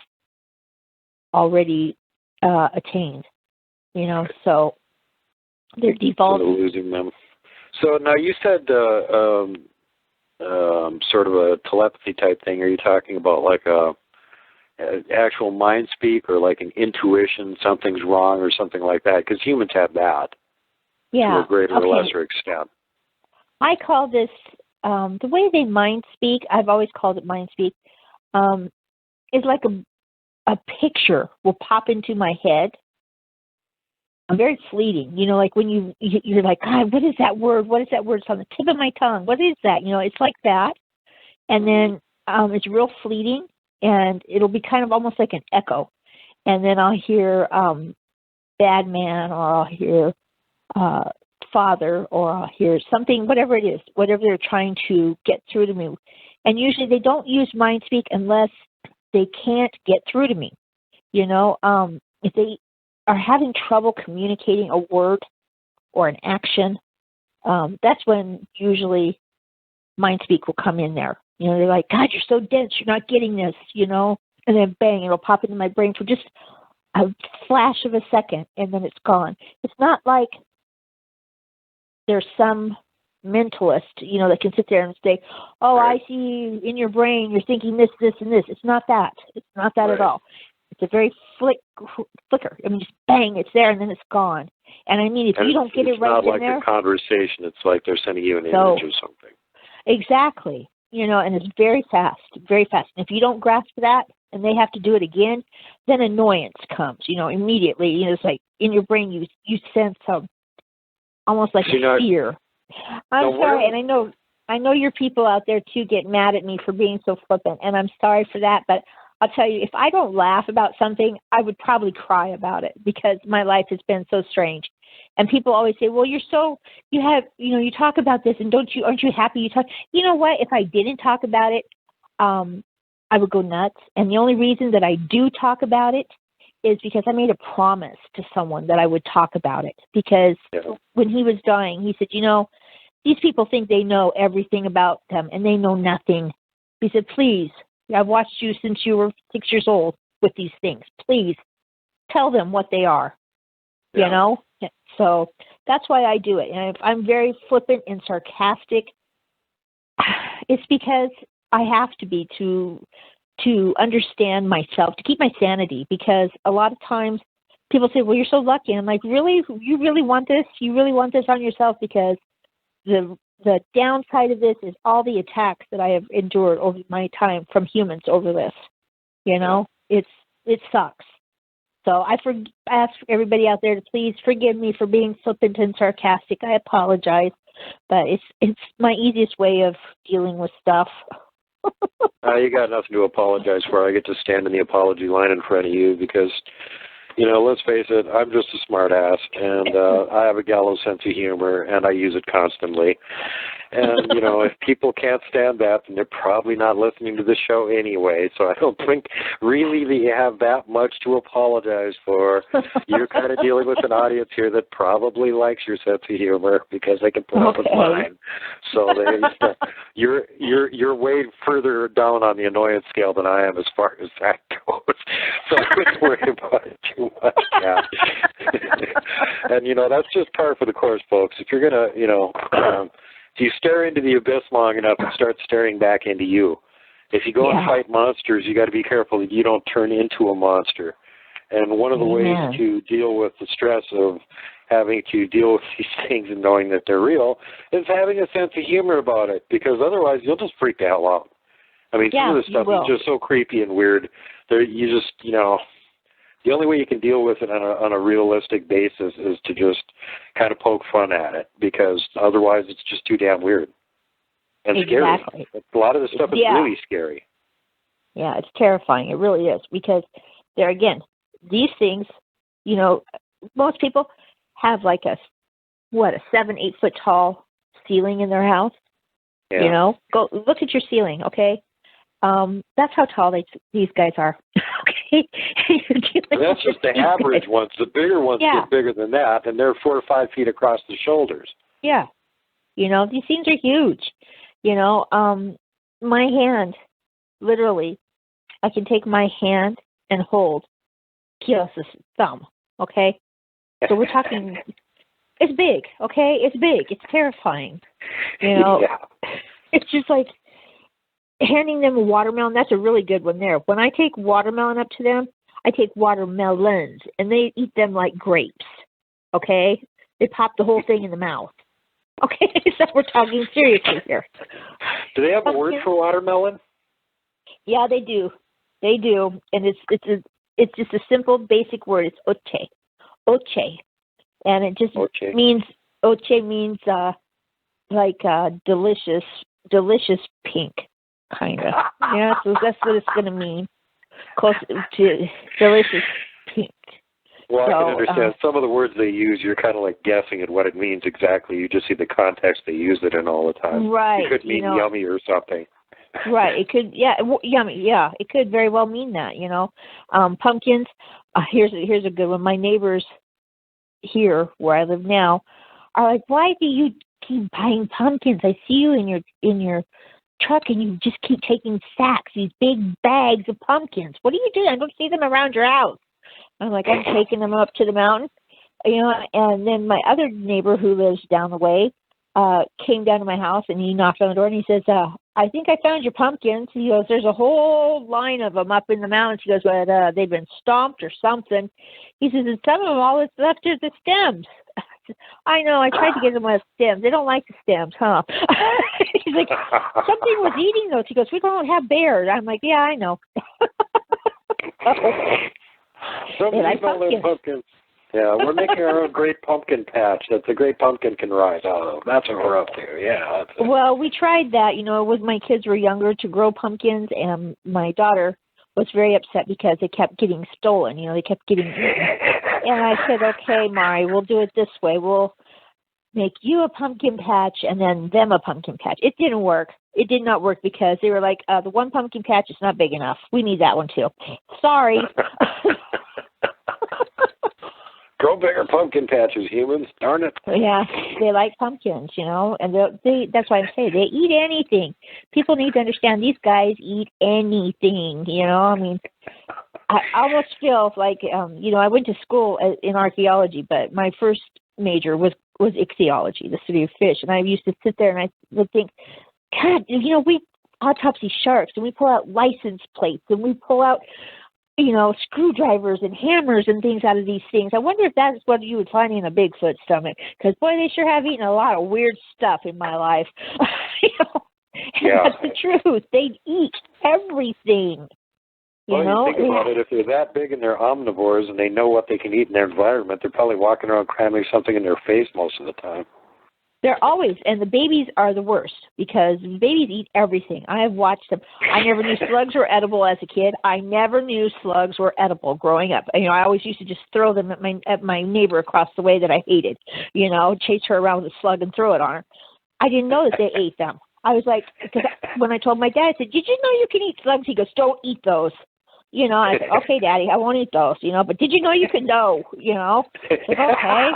[SPEAKER 2] already attained, you know, so they're default.
[SPEAKER 1] Losing them. So now you said sort of a telepathy type thing. Are you talking about like an actual mind speak or like an intuition, something's wrong or something like that? Because humans have that to a greater or lesser extent.
[SPEAKER 2] I call this, the way they mind speak, I've always called it mind speak, is like a picture will pop into my head. I'm very fleeting, you know, like when you're like, God, what is that word? What is that word? It's on the tip of my tongue. What is that? You know, it's like that. And then it's real fleeting, and it'll be kind of almost like an echo. And then I'll hear bad man, or I'll hear father, or I'll hear something, whatever it is, whatever they're trying to get through to me. And usually they don't use mind speak unless they can't get through to me. You know, if they are having trouble communicating a word or an action, that's when usually mind speak will come in there. You know, they're like, God, you're so dense, you're not getting this, you know, and then bang, it'll pop into my brain for just a flash of a second, and then it's gone. It's not like there's some mentalist, you know, that can sit there and say, oh, I see in your brain you're thinking this, this, and this. It's not that. It's not that at all. It's a very flicker. I mean, just bang, it's there, and then it's gone. And I mean, if you don't get it right in there.
[SPEAKER 1] It's not like a conversation. It's like they're sending you an image or something.
[SPEAKER 2] Exactly. You know, and it's very fast, very fast. And if you don't grasp that and they have to do it again, then annoyance comes, you know, immediately. You know, it's like in your brain you sense almost like a fear. I'm sorry, and I know your people out there too get mad at me for being so flippant, and I'm sorry for that, but I'll tell you, if I don't laugh about something, I would probably cry about it because my life has been so strange. And people always say, well, you talk about this and aren't you happy you talk? You know what? If I didn't talk about it, I would go nuts. And the only reason that I do talk about it is because I made a promise to someone that I would talk about it. Because when he was dying, he said, these people think they know everything about them and they know nothing. He said, please, I've watched you since you were 6 years old with these things. Please tell them what they are, So that's why I do it. And if I'm very flippant and sarcastic, it's because I have to be to understand myself, to keep my sanity, because a lot of times people say, well, you're so lucky. And I'm like, really? You really want this? You really want this on yourself? Because the downside of this is all the attacks that I have endured over my time from humans over this. It sucks. So I ask everybody out there to please forgive me for being flippant and sarcastic. I apologize, but it's my easiest way of dealing with stuff.
[SPEAKER 1] You got nothing to apologize for. I get to stand in the apology line in front of you because, let's face it, I'm just a smart ass, and I have a gallows sense of humor, and I use it constantly. And, if people can't stand that, then they're probably not listening to the show anyway. So I don't think really that you have that much to apologize for. You're kind of dealing with an audience here that probably likes your sense of humor because they can put up with mine. So you're way further down on the annoyance scale than I am as far as that goes. So I wouldn't worry about it too much, Kat. And, that's just par for the course, folks. If you're going to, if you stare into the abyss long enough, it starts staring back into you. If you go and fight monsters, you got to be careful that you don't turn into a monster. And one of the ways to deal with the stress of having to deal with these things and knowing that they're real is having a sense of humor about it, because otherwise you'll just freak the hell out. I mean, some of this stuff is just so creepy and weird. The only way you can deal with it on a realistic basis is to just kind of poke fun at it, because otherwise it's just too damn weird and scary. A lot of this stuff is really scary.
[SPEAKER 2] Yeah, it's terrifying. It really is, because these things, most people have like a 7-8 foot tall ceiling in their house.
[SPEAKER 1] Yeah.
[SPEAKER 2] Go look at your ceiling, okay? That's how tall these guys are. Okay.
[SPEAKER 1] That's just the average ones. The bigger ones get bigger than that, and they're 4 or 5 feet across the shoulders.
[SPEAKER 2] Yeah. These things are huge. My hand, literally, I can take my hand and hold Kios's thumb, okay? So we're talking, it's big, okay? It's big. It's terrifying. It's just like handing them a watermelon. That's a really good one there. When I take watermelon up to them, I take watermelons, and they eat them like grapes, okay? They pop the whole thing in the mouth. Okay, so we're talking seriously here.
[SPEAKER 1] Do they have a word for watermelon?
[SPEAKER 2] Yeah, they do. They do, and it's just a simple, basic word. It's oche. Oche. And it just means, oche means delicious pink. Kind of. Yeah, so that's what it's going to mean. Close to delicious pink.
[SPEAKER 1] Well, I can understand. Some of the words they use, you're kind of like guessing at what it means exactly. You just see the context they use it in all the time.
[SPEAKER 2] Right.
[SPEAKER 1] It could mean yummy or something.
[SPEAKER 2] Right. It could, yummy. Yeah, it could very well mean that, Pumpkins. Here's a good one. My neighbors here, where I live now, are like, why do you keep buying pumpkins? I see you in your truck, and you just keep taking sacks, these big bags of pumpkins. What are you doing? I don't see them around your house. I'm like, I'm taking them up to the mountain, and then my other neighbor who lives down the way came down to my house, and he knocked on the door, and he says, I think I found your pumpkins. He goes, there's a whole line of them up in the mountains. He goes, but they've been stomped or something. He says, and some of them, all that's left are the stems. I know, I tried to get them with stems. They don't like the stems, huh? He's like, something was eating those. He goes, we don't have bears. I'm like, yeah, I know.
[SPEAKER 1] Somebody don't live pumpkins. Yeah, we're making our own great pumpkin patch. That's a great pumpkin can rise out of. That's what we're up to, yeah.
[SPEAKER 2] Well, we tried that, when my kids were younger, to grow pumpkins, and my daughter was very upset because they kept getting stolen. They kept getting eaten. And I said, okay, Mari, we'll do it this way. We'll make you a pumpkin patch and then them a pumpkin patch. It didn't work. It did not work because they were like, the one pumpkin patch is not big enough. We need that one too. Sorry.
[SPEAKER 1] Grow bigger pumpkin patches, humans. Darn it.
[SPEAKER 2] Yeah, they like pumpkins, and that's why I'm saying they eat anything. People need to understand these guys eat anything, I mean, I almost feel like, I went to school in archaeology, but my first major was ichthyology, the study of fish. And I used to sit there and I would think, God, we autopsy sharks and we pull out license plates and we pull out, screwdrivers and hammers and things out of these things. I wonder if that's what you would find in a Bigfoot stomach. Because, boy, they sure have eaten a lot of weird stuff in my life.
[SPEAKER 1] Yeah.
[SPEAKER 2] That's the truth. They eat everything.
[SPEAKER 1] You think about it, if they're that big and they're omnivores and they know what they can eat in their environment, they're probably walking around cramming something in their face most of the time.
[SPEAKER 2] They're always, and the babies are the worst because babies eat everything. I have watched them. I never knew slugs were edible as a kid. I never knew slugs were edible growing up. I always used to just throw them at my neighbor across the way that I hated, chase her around with a slug and throw it on her. I didn't know that they ate them. I was like, because when I told my dad, I said, did you know you can eat slugs? He goes, don't eat those. I said, okay, Daddy, I won't eat those, but did you know you could know, I said, okay.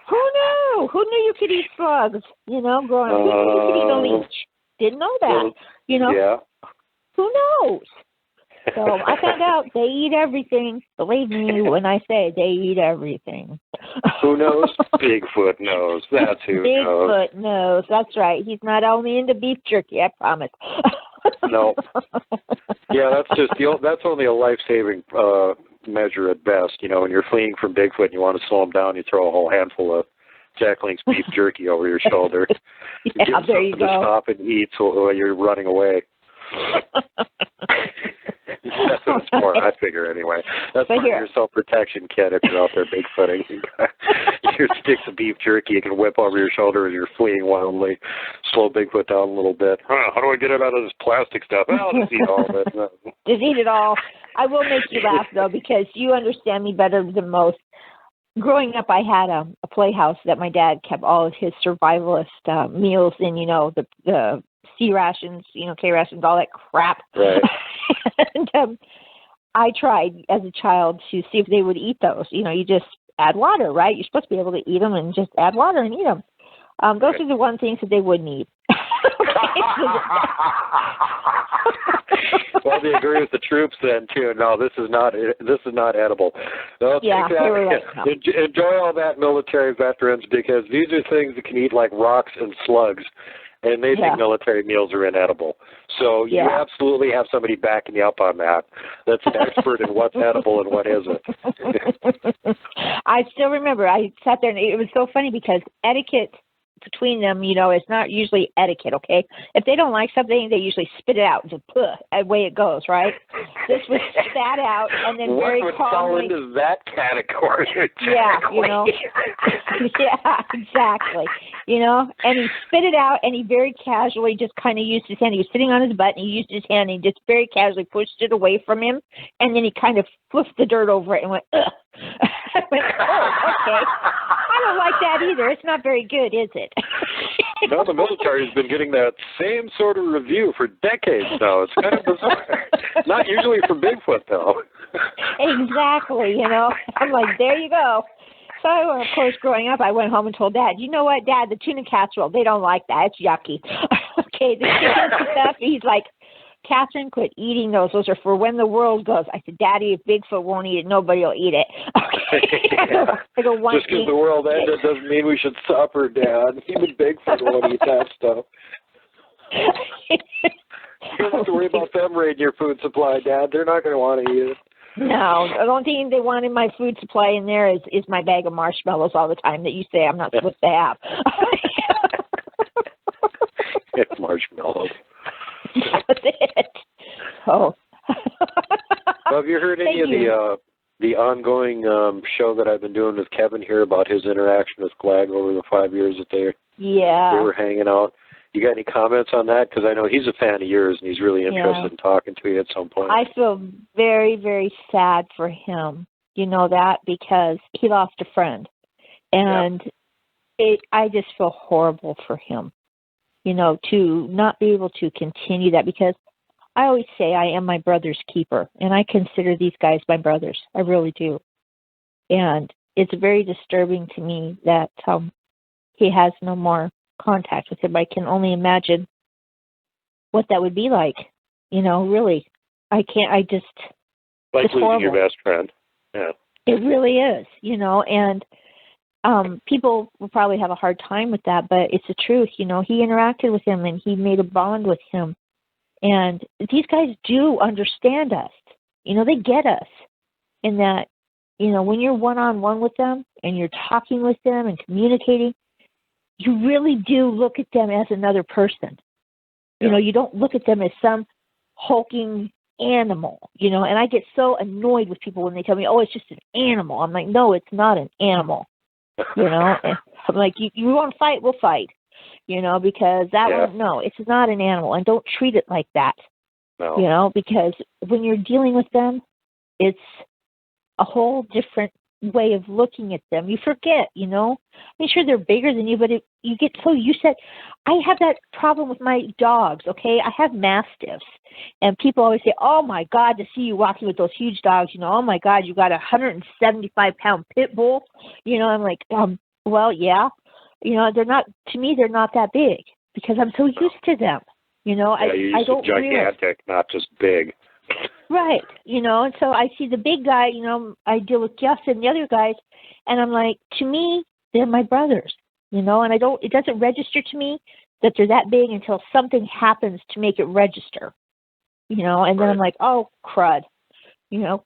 [SPEAKER 2] Who knew? Who knew you could eat slugs, growing up? Who knew you could eat a leech? Didn't know that,
[SPEAKER 1] Yeah.
[SPEAKER 2] Who knows? So I found out they eat everything. Believe me when I say they eat everything.
[SPEAKER 1] Who knows? Bigfoot knows. That's who knows.
[SPEAKER 2] Bigfoot knows. That's right. He's not only into beef jerky, I promise.
[SPEAKER 1] No. Yeah, that's only a life-saving measure at best. When you're fleeing from Bigfoot and you want to slow him down, you throw a whole handful of Jack Link's beef jerky over your shoulder.
[SPEAKER 2] Yeah, there you go.
[SPEAKER 1] To stop and eat while you're running away. That's what it's for, I figure, anyway. That's part of your self-protection kit if you're out there Bigfooting. Your sticks of beef jerky you can whip over your shoulder as you're fleeing wildly. Slow Bigfoot down a little bit. How do I get it out of this plastic stuff? I'll just eat all of it.
[SPEAKER 2] Just eat it all. I will make you laugh, though, because you understand me better than most. Growing up, I had a playhouse that my dad kept all of his survivalist meals in, the C rations, K rations, all that crap.
[SPEAKER 1] Right.
[SPEAKER 2] And I tried as a child to see if they would eat those. You just add water, right? You're supposed to be able to eat them and just add water and eat them. Those are the one things that they wouldn't eat.
[SPEAKER 1] Well, they agree with the troops then too. No, this is not edible. No,
[SPEAKER 2] yeah, right.
[SPEAKER 1] Enjoy all that, military veterans, because these are things that can eat like rocks and slugs, and they think military meals are inedible. So you absolutely have somebody backing you up on that. That's an expert in what's edible and what isn't.
[SPEAKER 2] I still remember I sat there and it was so funny because etiquette between them, it's not usually etiquette, okay? If they don't like something, they usually spit it out and just away it goes, right? This was spat out and then very calmly. What would fall
[SPEAKER 1] into that category?
[SPEAKER 2] Yeah, yeah, exactly. And he spit it out and he very casually just kind of used his hand. He was sitting on his butt and he used his hand and he just very casually pushed it away from him. And then he kind of flipped the dirt over it and went, ugh. I went, oh, okay. I don't like that either. It's not very good, is it?
[SPEAKER 1] No, the military has been getting that same sort of review for decades now. It's kind of bizarre. Not usually for Bigfoot, though.
[SPEAKER 2] Exactly, I'm like, there you go. So, of course, growing up, I went home and told Dad, you know what, Dad, the tuna casserole, they don't like that. It's yucky. Okay, the chicken stuff, he's like, Catherine, quit eating those. Those are for when the world goes. I said, Daddy, if Bigfoot won't eat it, nobody will eat it. Okay.
[SPEAKER 1] Yeah. Just because the world ended doesn't mean we should suffer, Dad. Even Bigfoot won't eat that stuff. You don't have to worry about them raiding your food supply, Dad. They're not going to want to eat it.
[SPEAKER 2] No, the only thing they want in my food supply in there is my bag of marshmallows all the time that you say I'm not supposed to have.
[SPEAKER 1] It's marshmallows.
[SPEAKER 2] That's it. Oh.
[SPEAKER 1] Well, have you heard any of the ongoing show that I've been doing with Kevin here about his interaction with Glag over the 5 years that they were hanging out? You got any comments on that? Because I know he's a fan of yours, and he's really interested in talking to you at some point.
[SPEAKER 2] I feel very, very sad for him. You know that, because he lost a friend. And I just feel horrible for him, you know, to not be able to continue that, because I always say I am my brother's keeper, and I consider these guys my brothers. I really do. And it's very disturbing to me that he has no more contact with him. I can only imagine what that would be like, you know, really. Like
[SPEAKER 1] losing your best friend. Yeah.
[SPEAKER 2] It really is, you know, and people will probably have a hard time with that, but it's the truth. You know, he interacted with him and he made a bond with him. And these guys do understand us. You know, they get us in that, you know, when you're one-on-one with them and you're talking with them and communicating, you really do look at them as another person. You know, you don't look at them as some hulking animal, you know, and I get so annoyed with people when they tell me, oh, it's just an animal. I'm like, no, it's not an animal. You know, and I'm like, you want to fight? We'll fight, you know, because that one, no, it's not an animal, and don't treat it like that, you know, because when you're dealing with them, it's a whole different way of looking at them. You forget, you know, I'm sure they're bigger than you, but you get so used to it. I have that problem with my dogs, okay? I have Mastiffs, and people always say, oh, my God, to see you walking with those huge dogs, you know, oh, my God, you got a 175-pound pit bull. You know, I'm like, well, yeah. You know, they're not, to me, they're not that big because I'm so used to them. You know, I don't
[SPEAKER 1] gigantic, not just big.
[SPEAKER 2] Right, you know, and so I see the big guy, you know, I deal with Justin and the other guys, and I'm like, to me, they're my brothers, you know, and it doesn't register to me that they're that big until something happens to make it register, you know, and then I'm like, oh, crud, you know.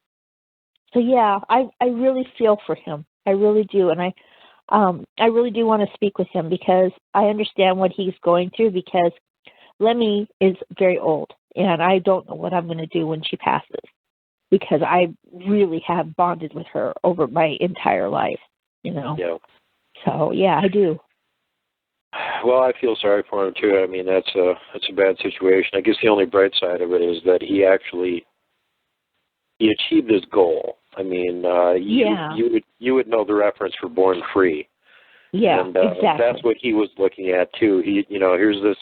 [SPEAKER 2] So, yeah, I really feel for him. I really do, and I really do want to speak with him because I understand what he's going through, because Lemmy is very old. And I don't know what I'm going to do when she passes, because I really have bonded with her over my entire life, you know.
[SPEAKER 1] Yeah.
[SPEAKER 2] So, yeah, I do.
[SPEAKER 1] Well, I feel sorry for him, too. I mean, that's a bad situation. I guess the only bright side of it is that he achieved his goal. I mean, you would know the reference for Born Free.
[SPEAKER 2] Yeah,
[SPEAKER 1] and,
[SPEAKER 2] exactly.
[SPEAKER 1] That's what he was looking at, too. He, you know, here's this,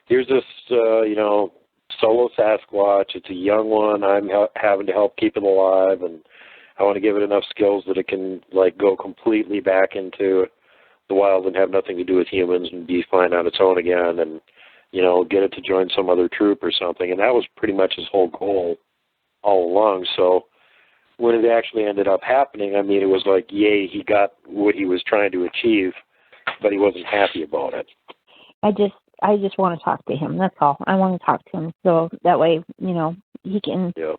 [SPEAKER 1] you know, solo Sasquatch. It's a young one. I'm having to help keep it alive, and I want to give it enough skills that it can, like, go completely back into the wild and have nothing to do with humans and be fine on its own again, and, you know, get it to join some other troop or something. And that was pretty much his whole goal all along. So when it actually ended up happening, I mean, it was like, yay, he got what he was trying to achieve, but he wasn't happy about it.
[SPEAKER 2] I just want to talk to him. That's all. I want to talk to him so that way, you know, he can. Yeah.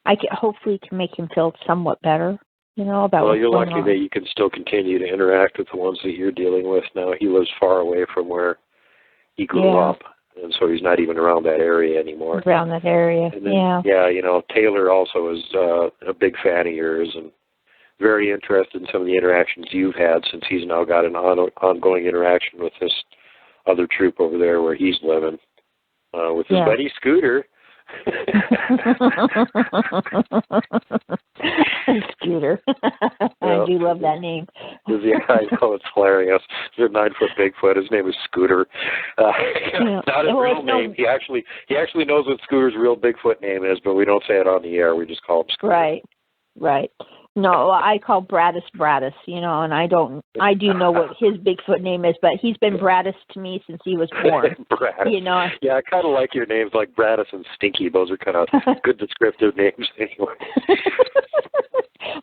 [SPEAKER 2] I can hopefully can make him feel somewhat better, you know, about.
[SPEAKER 1] Well, you're lucky that you can still continue to interact with the ones that you're dealing with now. He lives far away from where he grew up, and so he's not even around that area anymore.
[SPEAKER 2] Around that area,
[SPEAKER 1] and then, yeah, you know, Taylor also is a big fan of yours and very interested in some of the interactions you've had, since he's now got an ongoing interaction with this other troop over there where he's living with his buddy Scooter.
[SPEAKER 2] Scooter. I do love that name.
[SPEAKER 1] Yeah, I know, it's hilarious. He's a 9-foot Bigfoot. His name is Scooter. Not his real name. He actually knows what Scooter's real Bigfoot name is, but we don't say it on the air. We just call him Scooter.
[SPEAKER 2] Right. No, I call Braddus, you know, and I do know what his Bigfoot name is, but he's been Braddus to me since he was born.
[SPEAKER 1] Braddus.
[SPEAKER 2] You know.
[SPEAKER 1] Yeah, I kind of like your names like Braddus and Stinky. Those are kind of good descriptive names anyway.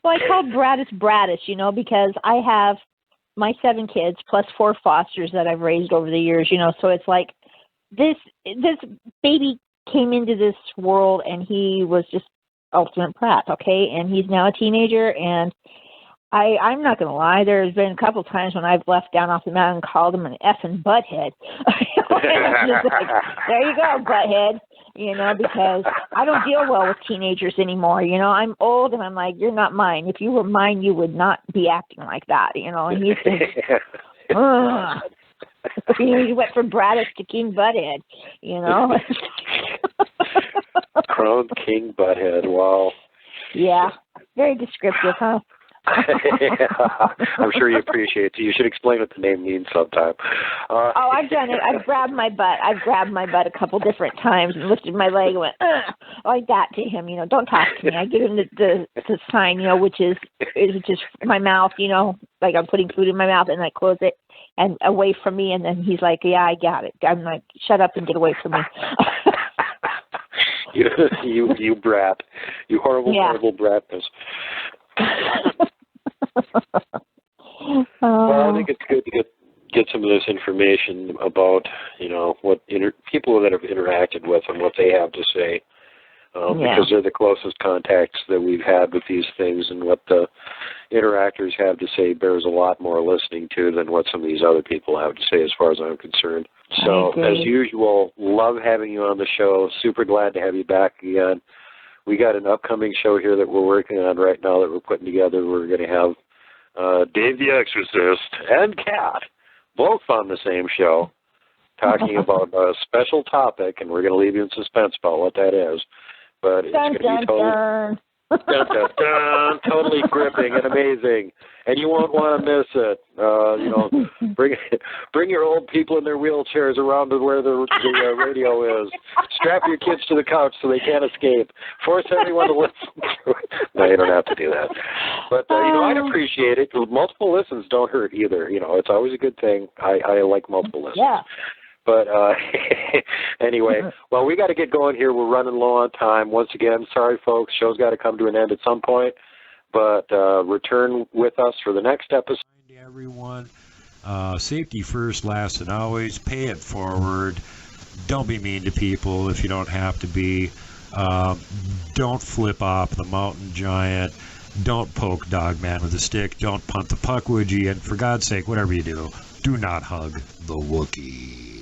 [SPEAKER 2] Well, I call Braddus, you know, because I have my 7 kids plus 4 fosters that I've raised over the years, you know, so it's like this baby came into this world and he was just ultimate brat, okay? And he's now a teenager, and I'm not going to lie, there's been a couple times when I've left down off the mountain and called him an effing butthead. Just like, there you go, butthead, you know, because I don't deal well with teenagers anymore, you know. I'm old, and I'm like, you're not mine. If you were mine, you would not be acting like that, you know. And he's just, You went from Braddock to King Butthead, you know?
[SPEAKER 1] Crowned King Butthead, wow.
[SPEAKER 2] Yeah, very descriptive, huh?
[SPEAKER 1] Yeah, I'm sure you appreciate it. You should explain what the name means sometime.
[SPEAKER 2] Oh, I've done it. I've grabbed my butt. I've grabbed my butt a couple different times and lifted my leg and went, ugh, like that to him, you know, don't talk to me. I give him the sign, you know, which is just my mouth, you know, like I'm putting food in my mouth and I close it and away from me. And then he's like, yeah, I got it. I'm like, shut up and get away from me.
[SPEAKER 1] you brat. You horrible, horrible bratness. Well, I think it's good to get some of this information about, you know, what people that have interacted with and what they have to say, because they're the closest contacts that we've had with these things, and what the interactors have to say bears a lot more listening to than what some of these other people have to say, as far as I'm concerned. So, as usual, love having you on the show. Super glad to have you back again. We got an upcoming show here that we're working on right now that we're putting together. We're going to have Dave the Exorcist and Khat both on the same show, talking about a special topic, and we're going to leave you in suspense about what that is. But it's going to be totally gripping and amazing, and you won't want to miss it. You know, bring your old people in their wheelchairs around to where the radio is. Strap your kids to the couch so they can't escape. Force everyone to listen to it. No, you don't have to do that. But you know, I'd appreciate it. Multiple listens don't hurt either. You know, it's always a good thing. I like multiple listens. Yeah. But anyway, well, we got to get going here. We're running low on time. Once again, sorry, folks. Show's got to come to an end at some point. But return with us for the next episode.
[SPEAKER 3] Everyone, safety first, last, and always. Pay it forward. Don't be mean to people if you don't have to be. Don't flip off the mountain giant. Don't poke Dogman with a stick. Don't punt the puck, would you? And for God's sake, whatever you do not hug the Wookiee.